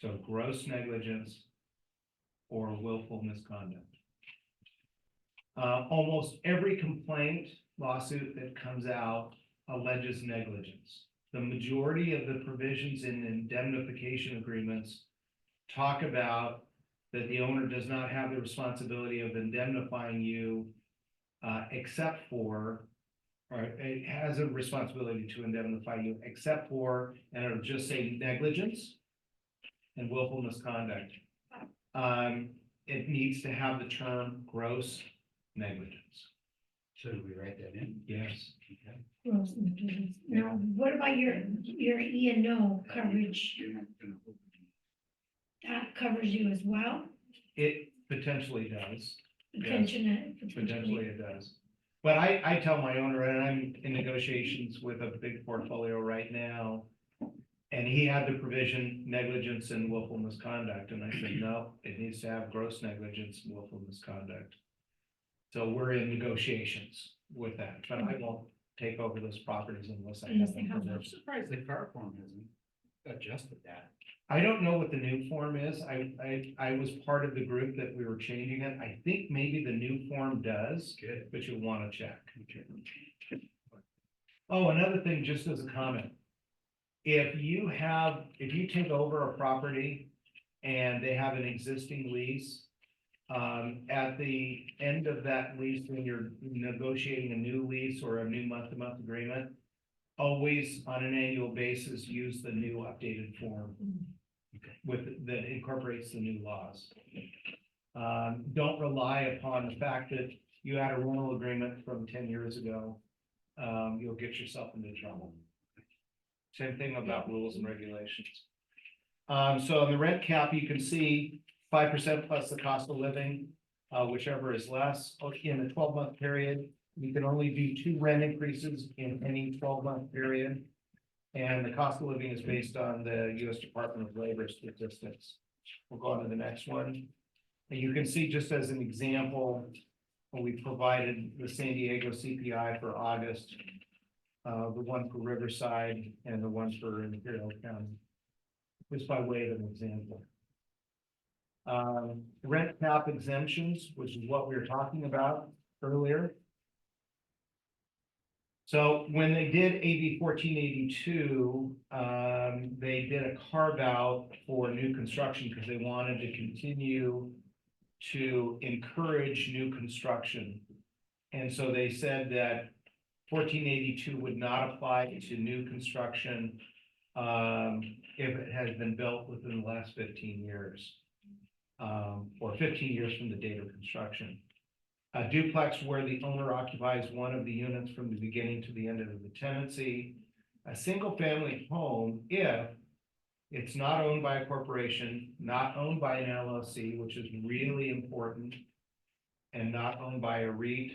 So gross negligence or willful misconduct. Almost every complaint lawsuit that comes out alleges negligence. The majority of the provisions in indemnification agreements talk about that the owner does not have the responsibility of indemnifying you except for, or it has a responsibility to indemnify you except for, and it'll just say negligence and willful misconduct. It needs to have the term gross negligence. So do we write that in? Yes. Okay. Gross negligence. Now, what about your E and O coverage? That covers you as well? It potentially does. Potentially. Potentially it does. But I tell my owner, and I'm in negotiations with a big portfolio right now. And he had the provision negligence and willful misconduct. And I said, no, it needs to have gross negligence and willful misconduct. So we're in negotiations with that, but I won't take over those properties unless I have Unless they them. have I'm surprised the car form hasn't adjusted that. I don't know what the new form is. I was part of the group that we were changing it. I think maybe the new form does. Good. But you'll want to check. Oh, another thing, just as a comment. If you take over a property and they have an existing lease, at the end of that lease, when you're negotiating a new lease or a new month-to-month agreement, always on an annual basis, use the new updated form that incorporates the new laws. Don't rely upon the fact that you had a rental agreement from 10 years ago. You'll get yourself into trouble. Same thing about rules and regulations. So on the rent cap, you can see 5% plus the cost of living, whichever is less. In a 12-month period, you can only do 2 rent increases in any 12-month period. And the cost of living is based on the U.S. Department of Labor statistics. We'll go on to the next one. And you can see, just as an example, we provided the San Diego CPI for August, the one for Riverside and the one for Imperial County, just by way of an example. Rent cap exemptions, which is what we were talking about earlier. So when they did AB 1482, they did a carve out for new construction because they wanted to continue to encourage new construction. And so they said that 1482 would not apply to new construction if it has been built within the last 15 years. or 15 years from the date of construction. A duplex where the owner occupies one of the units from the beginning to the end of the tenancy. A single-family home if it's not owned by a corporation, not owned by an LLC, which is really important, and not owned by a REIT,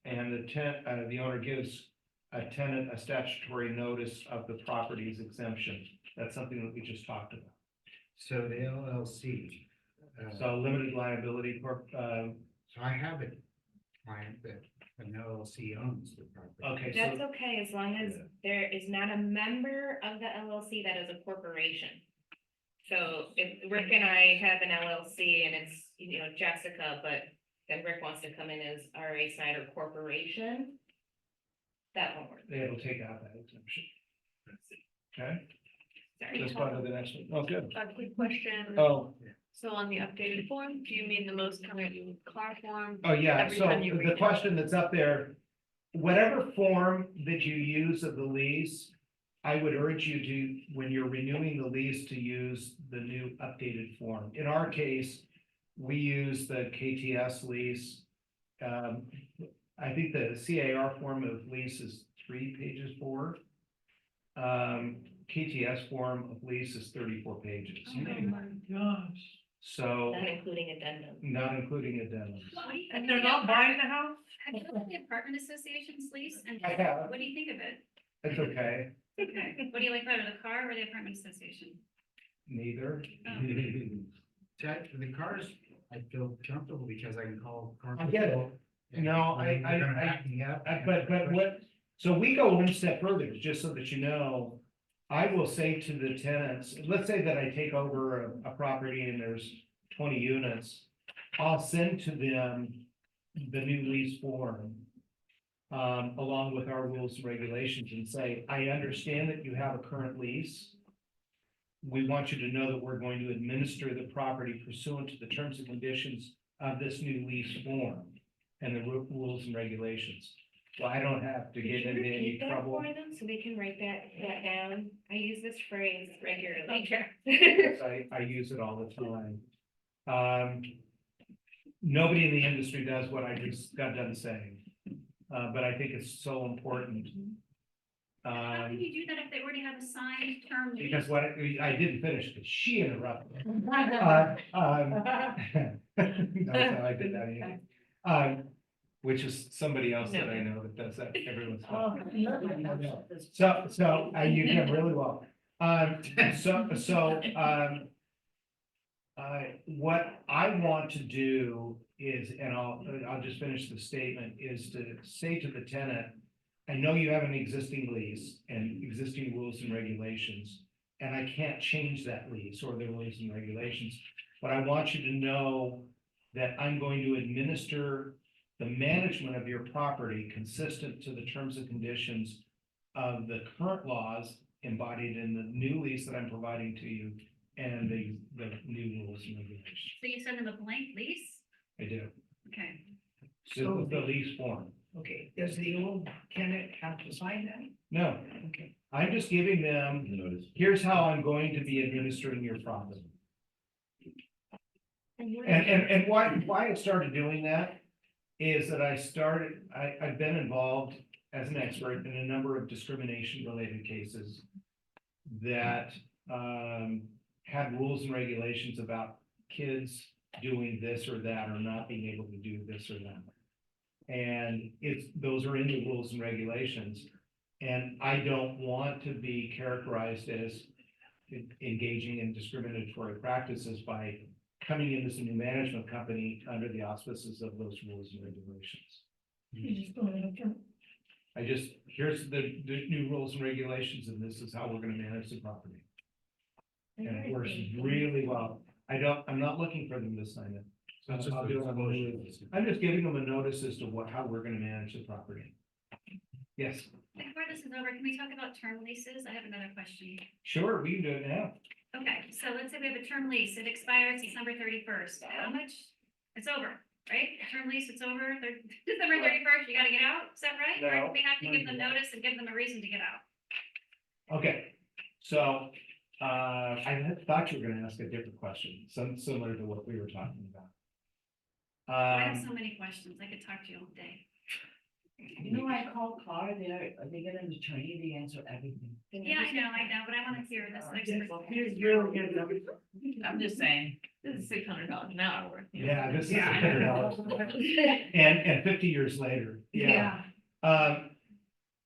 and the owner gives a tenant a statutory notice of the property's exemption. That's something that we just talked about. So the LLC. So limited liability, So I have a client that an LLC owns the property. okay, That's so, okay, as long as there is not a member of the LLC that is a corporation. So if Rick and I have an LLC and it's, Jessica, but then Rick wants to come in as RA Snyder Corporation, that won't work. they will take out that exemption. Okay, Sorry. let's go on to the next one. Oh, good. A quick question. Oh, So on the updated form, do you mean the most current car form? oh, yeah, Every so time you the read it. question that's up there, whatever form that you use of the lease, I would urge you to, when you're renewing the lease, to use the new updated form. In our case, we use the KTS lease. I think the CAR form of lease is 3 pages forward. KTS form of lease is 34 pages. Oh my gosh. So, Not including addendum. not including addendums. What do you And think they're of the not buying apartment- the house? Have you looked at the apartment association's lease and I have. what do you think of it? It's okay, Okay, what do you like better, the car or the apartment association? neither. The cars, I feel comfortable because I can call. I get it. No, They're gonna back me up. But what, so we go one step further, just so that you know. I will say to the tenants, let's say that I take over a property and there's 20 units. I'll send to them the new lease form. Along with our rules and regulations and say, I understand that you have a current lease. We want you to know that we're going to administer the property pursuant to the terms and conditions of this new lease form. And the rules and regulations. So I don't have to get into any trouble. For them, so they can write that down. I use this phrase regularly. Yes, I use it all the time. Nobody in the industry does what I just got done saying. But I think it's so important. How can you do that if they already have a signed term lease? Because what, I didn't finish, because she interrupted. No, so I did that again. Which is somebody else that I know that does that every once in a while. So, you can really well. What I want to do is, and I'll just finish the statement, is to say to the tenant, I know you have an existing lease and existing rules and regulations, and I can't change that lease or the rules and regulations, but I want you to know that I'm going to administer the management of your property consistent to the terms and conditions of the current laws embodied in the new lease that I'm providing to you and the new rules and regulations. So you send them a blank lease? I do. Okay. So the lease form. Okay, does the old tenant have to sign that? No, Okay. I'm just giving them, Notice. here's how I'm going to be administering your property. And why I started doing that is that I've been involved as an expert in a number of discrimination related cases that had rules and regulations about kids doing this or that or not being able to do this or that. And those are in the rules and regulations. And I don't want to be characterized as engaging in discriminatory practices by coming in as a new management company under the auspices of those rules and regulations. You just go ahead and Here's the new rules and regulations, and this is how we're gonna manage the property. And it works really well. I'm not looking for them to sign it. So it's just I'll a do it on the disclosure. release. I'm just giving them a notice as to how we're gonna manage the property. Yes, Before this is over, can we talk about term leases? I have another question. sure, we can do it now. Okay, so let's say we have a term lease, it expires December 31st. How much? It's over, right? Term lease, it's over, December 31st, you gotta get out, is that right? Or No. we have to give them notice and give them a reason to get out? Okay, so I had thought you were gonna ask a different question, some similar to what we were talking about. I have so many questions. I could talk to you all day. You know, I call Carr, they get an attorney, they answer everything. Yeah, I know, but I want to hear this expert. I'm just saying. This is $600 an hour worth. Yeah, this is Yeah. $100. And 50 years later, yeah.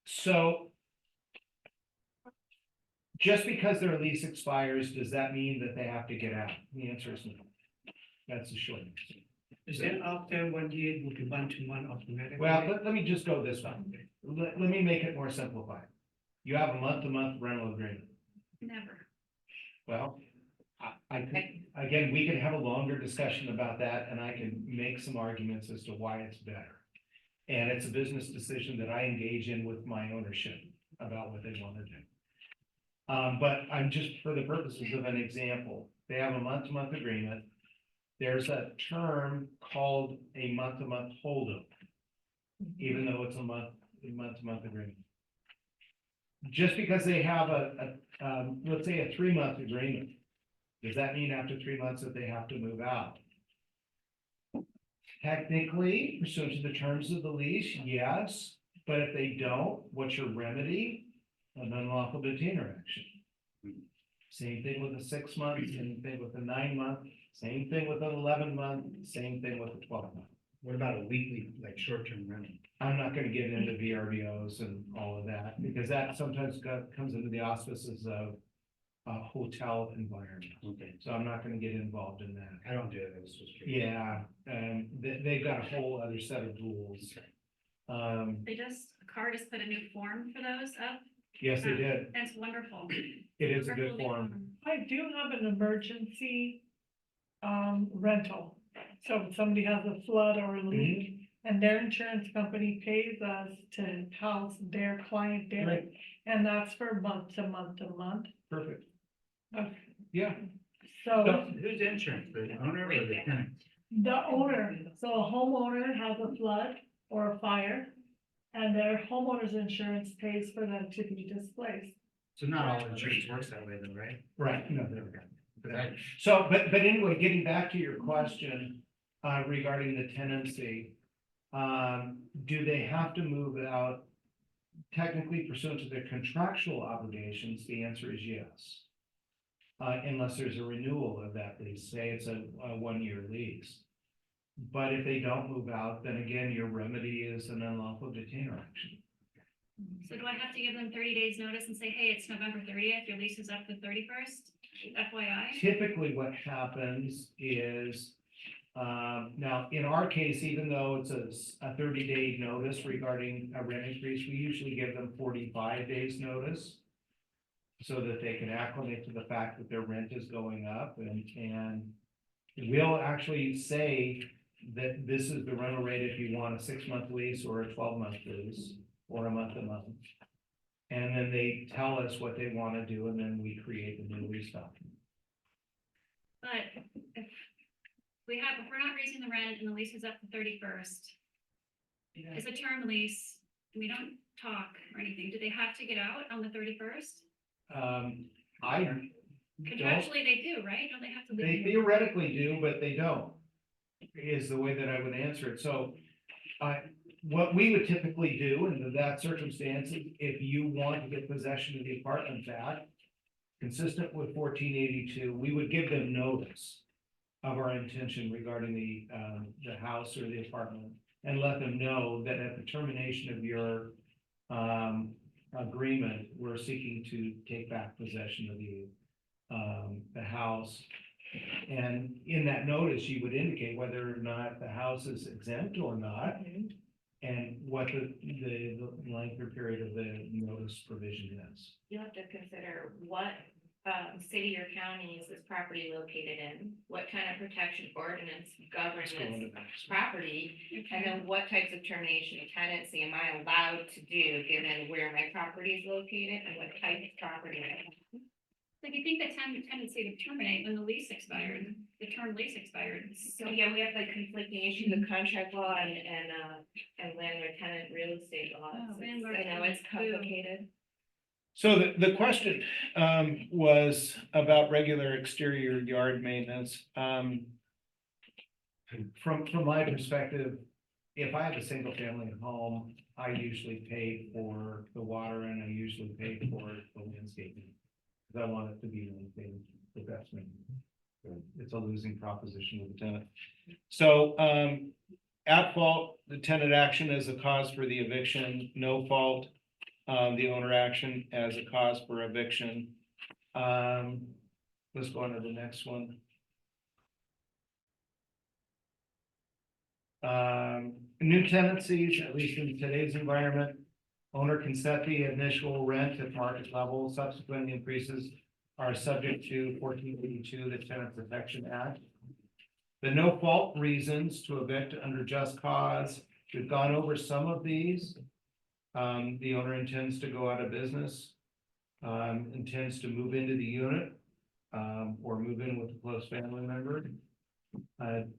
So just because their lease expires, does that mean that they have to get out? The answer is no. That's the short answer. Is that after 1 year, it would be 1 to 1 automatically? Well, let me just go this way. Let me make it more simplified. You have a month-to-month rental agreement. Never. Well, I could, again, we can have a longer discussion about that, and I can make some arguments as to why it's better. And it's a business decision that I engage in with my ownership about what they want to do. But I'm just, for the purposes of an example, they have a month-to-month agreement. There's a term called a month-to-month holdup, even though it's a month-to-month agreement. Just because they have let's say a 3-month agreement, does that mean after 3 months that they have to move out? Technically, pursuant to the terms of the lease, yes, but if they don't, what's your remedy? An unlawful detainer action. Same thing with a 6-month, same thing with a 9-month, same thing with an 11-month, same thing with a 12-month. What about a weekly, like, short-term rental? I'm not gonna get into VRBOs and all of that, because that sometimes comes into the auspices of a hotel environment. Okay, So I'm not gonna get involved in that. I don't do it, I was just curious. Yeah, they've got a whole other set of rules. Carr just put a new form for those up. Yes, they did. That's wonderful. It is a good Wonderful new form. I do have an emergency, rental. So if somebody has a flood or a leak, and their insurance company pays us to house their client there. Right. And that's for month to month to month. Perfect. Okay. Yeah, So Who's the insurance, the owner or the tenant? the owner, so a homeowner has a flood or a fire, and their homeowner's insurance pays for them to be displaced. So not all insurance works that way though, right? right. No, there we go. So, but anyway, getting back to your question, regarding the tenancy, do they have to move out? Technically pursuant to their contractual obligations, the answer is yes. Unless there's a renewal of that lease, say it's a 1-year lease. But if they don't move out, then again, your remedy is an unlawful detainer action. So do I have to give them 30 days notice and say, hey, it's November 30th, your lease is up the 31st? FYI? Typically what happens is, now in our case, even though it's a 30-day notice regarding a rent increase, we usually give them 45 days notice. So that they can acclimate to the fact that their rent is going up, and we'll actually say that this is the rental rate if you want a 6-month lease or a 12-month lease or a month-to-month. And then they tell us what they want to do, and then we create the new lease document. But if we're not raising the rent and the lease is up the 31st, it's a term lease, and we don't talk or anything, do they have to get out on the 31st? I don't, Contractually, they do, right? Don't they have to they leave? theoretically do, but they don't, is the way that I would answer it. So what we would typically do in that circumstance, if you want to get possession of the apartment back, consistent with 1482, we would give them notice of our intention regarding the house or the apartment, and let them know that at the termination of your agreement, we're seeking to take back possession of the house. And in that notice, you would indicate whether or not the house is exempt or not, and what the length or period of the notice provision is. You have to consider what city or county is this property located in? What kind of protection ordinance governs Let's go into this that. property? And then what types of termination of tenancy am I allowed to do, given where my property is located and what type of property I have? Like, you think the tendency to terminate when the lease expired, the term lease expired. So yeah, we have like conflicting issues of contract law and landlord tenant real estate laws. Oh, landlord I know it's tenant, boo. complicated. So the question was about regular exterior yard maintenance. From my perspective, if I have a single family home, I usually pay for the water and I usually pay for the landscaping. Because I want it to be maintained the best. It's a losing proposition with the tenant. So at fault, the tenant action as a cause for the eviction, no fault, the owner action as a cause for eviction. Let's go on to the next one. New tenancies, at least in today's environment, owner can set the initial rent at market level. Subsequent increases are subject to 1482, the Tenant Protection Act. The no fault reasons to evict under just cause, we've gone over some of these. The owner intends to go out of business, intends to move into the unit, or move in with a close family member.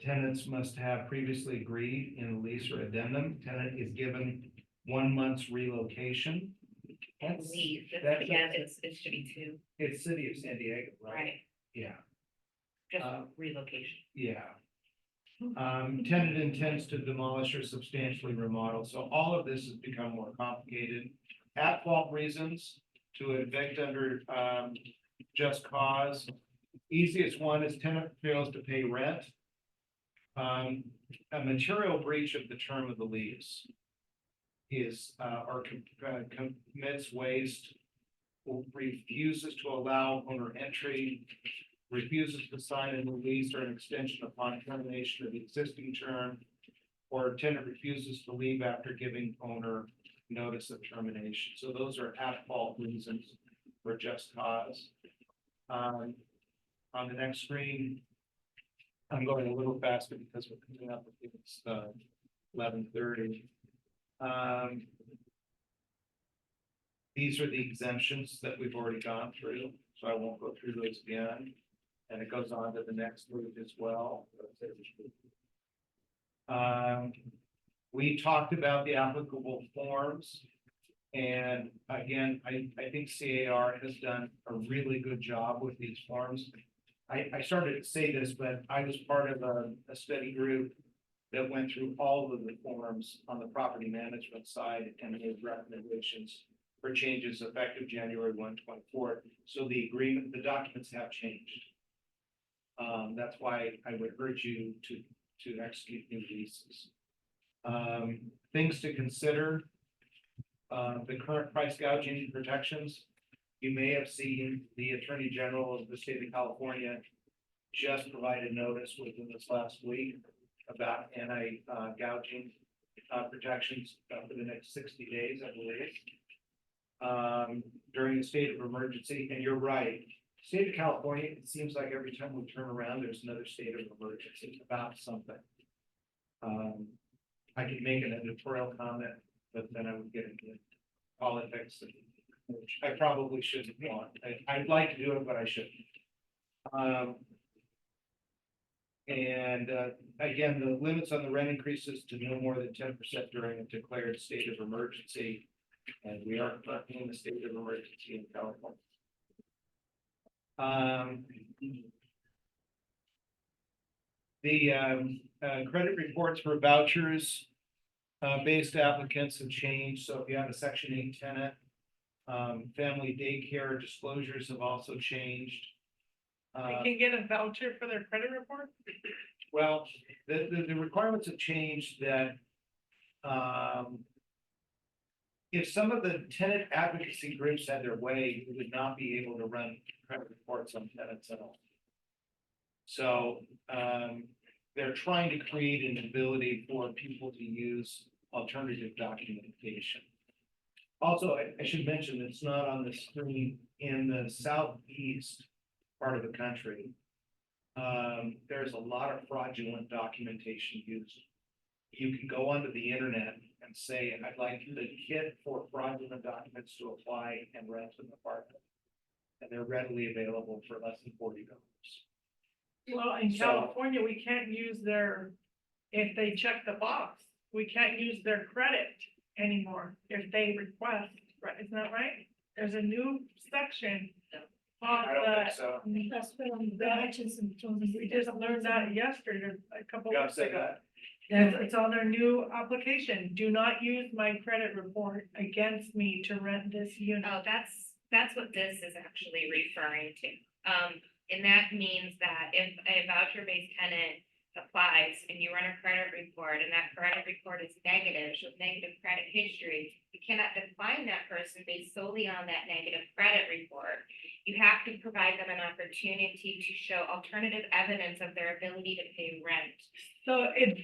Tenants must have previously agreed in a lease or addendum. Tenant is given 1 month's relocation. At least, That's- yeah, it should be two, It's City of San Diego, right? right? Yeah, Just Uh, relocation. yeah. Tenant intends to demolish or substantially remodel, so all of this has become more complicated. At fault reasons to evict under, just cause. Easiest one is tenant fails to pay rent. A material breach of the term of the lease is, or commits waste, or refuses to allow owner entry, refuses to sign a new lease or an extension upon termination of the existing term, or tenant refuses to leave after giving owner notice of termination. So those are at fault reasons for just cause. On the next screen, I'm going a little faster because we're coming up with it's 11:30. These are the exemptions that we've already gone through, so I won't go through those again. And it goes on to the next group as well. We talked about the applicable forms. And again, I think CAR has done a really good job with these forms. I started to say this, but I was part of a study group that went through all of the forms on the property management side and made recommendations for changes effective January 1, 2024. So the agreement, the documents have changed. That's why I would urge you to execute new leases. Things to consider. The current price gouging protections. You may have seen the Attorney General of the state of California just provided notice within this last week about anti-gouging protections for the next 60 days, I believe. During the state of emergency, and you're right, state of California, it seems like every time we turn around, there's another state of emergency about something. I could make an editorial comment, but then I would get into politics, which I probably shouldn't want. I'd like to do it, but I shouldn't. Again, the limits on the rent increases to no more than 10% during a declared state of emergency. And we are currently in the state of emergency in California. The credit reports for vouchers based applicants have changed. So if you have a Section 8 tenant, family daycare disclosures have also changed. They can get a voucher for their credit report? Well, the requirements have changed that if some of the tenant advocacy groups had their way, we would not be able to run credit reports on tenants at all. So they're trying to create an ability for people to use alternative documentation. Also, I should mention, it's not on the screen, in the southeast part of the country. There's a lot of fraudulent documentation used. You can go onto the internet and say, I'd like the kit for fraudulent documents to apply and rent an apartment. And they're readily available for less than $40. Well, in So- California, we can't use their, if they check the box, we can't use their credit anymore if they request, right? Isn't that right? there's a new section on I don't think the, so. That's what I'm, garages and children. we just learned that yesterday, a couple You gotta weeks say ago. that. And it's on their new application, do not use my credit report against me to rent this unit. Oh, that's what this is actually referring to. And that means that if a voucher-based tenant applies and you run a credit report and that credit report is negative, shows negative credit history, you cannot define that person based solely on that negative credit report. You have to provide them an opportunity to show alternative evidence of their ability to pay rent. So it,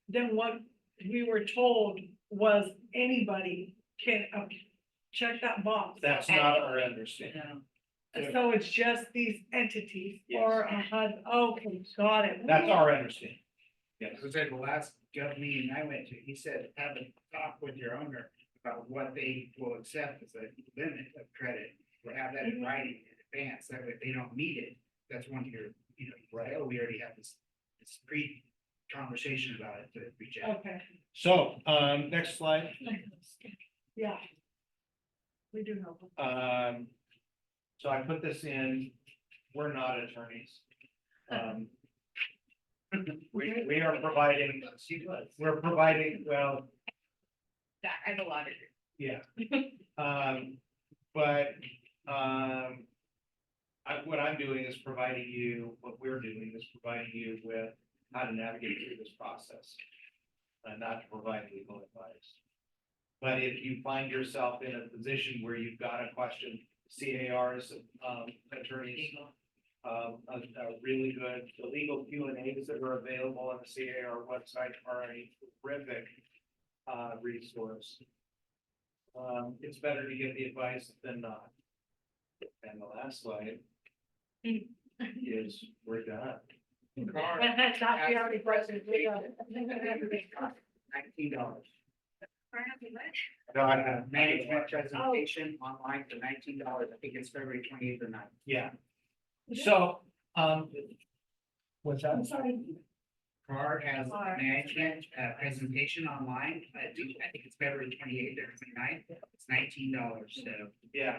then what we were told was anybody can check that box. That's not our understanding. So it's just these entities or a HUD, okay, got it. That's our understanding. Yes. I was at the last gov meeting I went to, he said, have a talk with your owner about what they will accept as a limit of credit. Or have that in writing in advance, that way if they don't meet it, that's one year, right, oh, we already have this pre-conversation about it to reject. Okay, So, next slide. yeah. We do know. So I put this in, we're not attorneys. We are providing, we're providing, well, That, I have a lot of. yeah. But, what I'm doing is providing you, what we're doing is providing you with how to navigate through this process. Not to provide legal advice. But if you find yourself in a position where you've got a question, CAR's, attorneys, a really good, the legal Q&As that are available on the CAR website are a terrific, resource. It's better to get the advice than not. And the last slide is we're done. That's not the only question. $19. No, I, Management presentation online for $19, I think it's February 28th or 9th. yeah. So, what's that? I'm sorry. CAR has management presentation online, I think it's February 28th or 29th, it's $19, so. Yeah,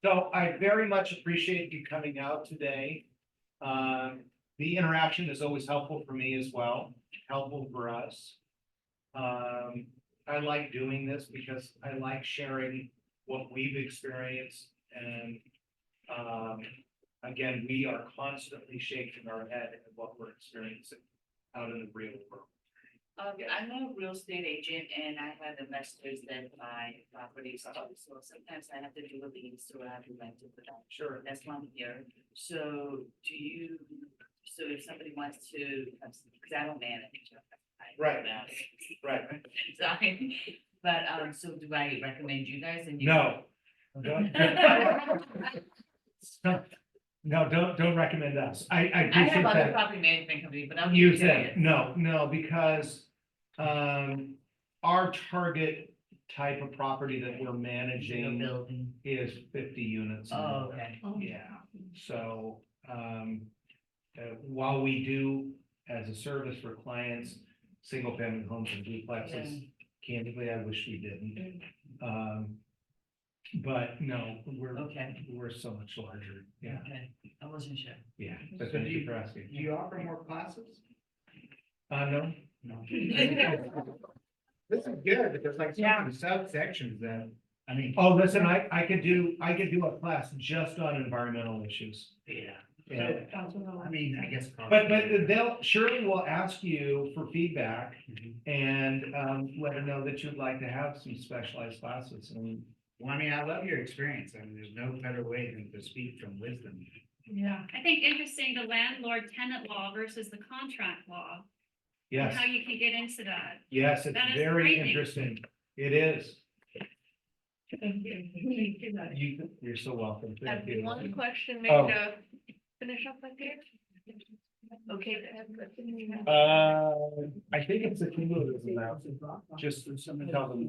so I very much appreciate you coming out today. The interaction is always helpful for me as well, helpful for us. I like doing this because I like sharing what we've experienced and, again, we are constantly shaking our head at what we're experiencing out in the real world. I'm a real estate agent and I have investors that buy properties, so sometimes I have to do a lease or I have to rent it for them. Sure. That's why I'm here. So so if somebody wants to, because I don't manage. Right. Right. But, so do I recommend you guys and you? No. No, don't recommend us. I I appreciate have other that. property management company, but I'm. You said, no, because, our target type of property that we're No managing building. is 50 units. and Oh, more. okay. Yeah, so, while we do, as a service for clients, single family homes and duplexes, candidly, I wish we didn't. But no, Okay. we're so much larger, yeah, Okay, I wasn't sure. yeah, but So thank do you you- for asking. Do you offer more classes? No, No. This is good, because like some of the subsections that, I mean. oh, listen, I could do a class just on environmental issues. Yeah. Yeah. I mean, I guess. But they'll surely will ask you for feedback and, let them know that you'd like to have some specialized classes and. Well, I mean, I love your experience, I mean, there's no better way than to speak from wisdom. Yeah. I think interesting, the landlord tenant law versus the contract law, and Yes, how you can get into that. yes, it's That is very frightening. interesting. It is. Thank you. You're so welcome. I Thank have you. one question, Oh. maybe to finish up with here. Okay. I think it's a cumulative amount, just tell them.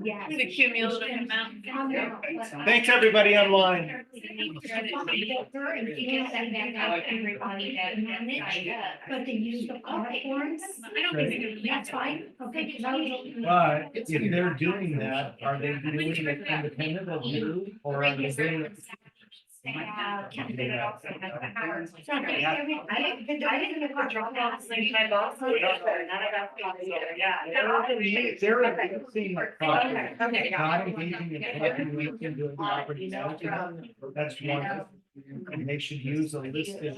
Yeah. The cumulative amount. Thanks, everybody online. You can send that out to everybody that signed up. But they use the car forms, I don't think they're gonna leave. that's fine, okay, because I was. But if they're doing that, are they doing it independent of you, or are they doing it? They're engaging the property, not engaging in property, doing property management. That's one, and they should use a listed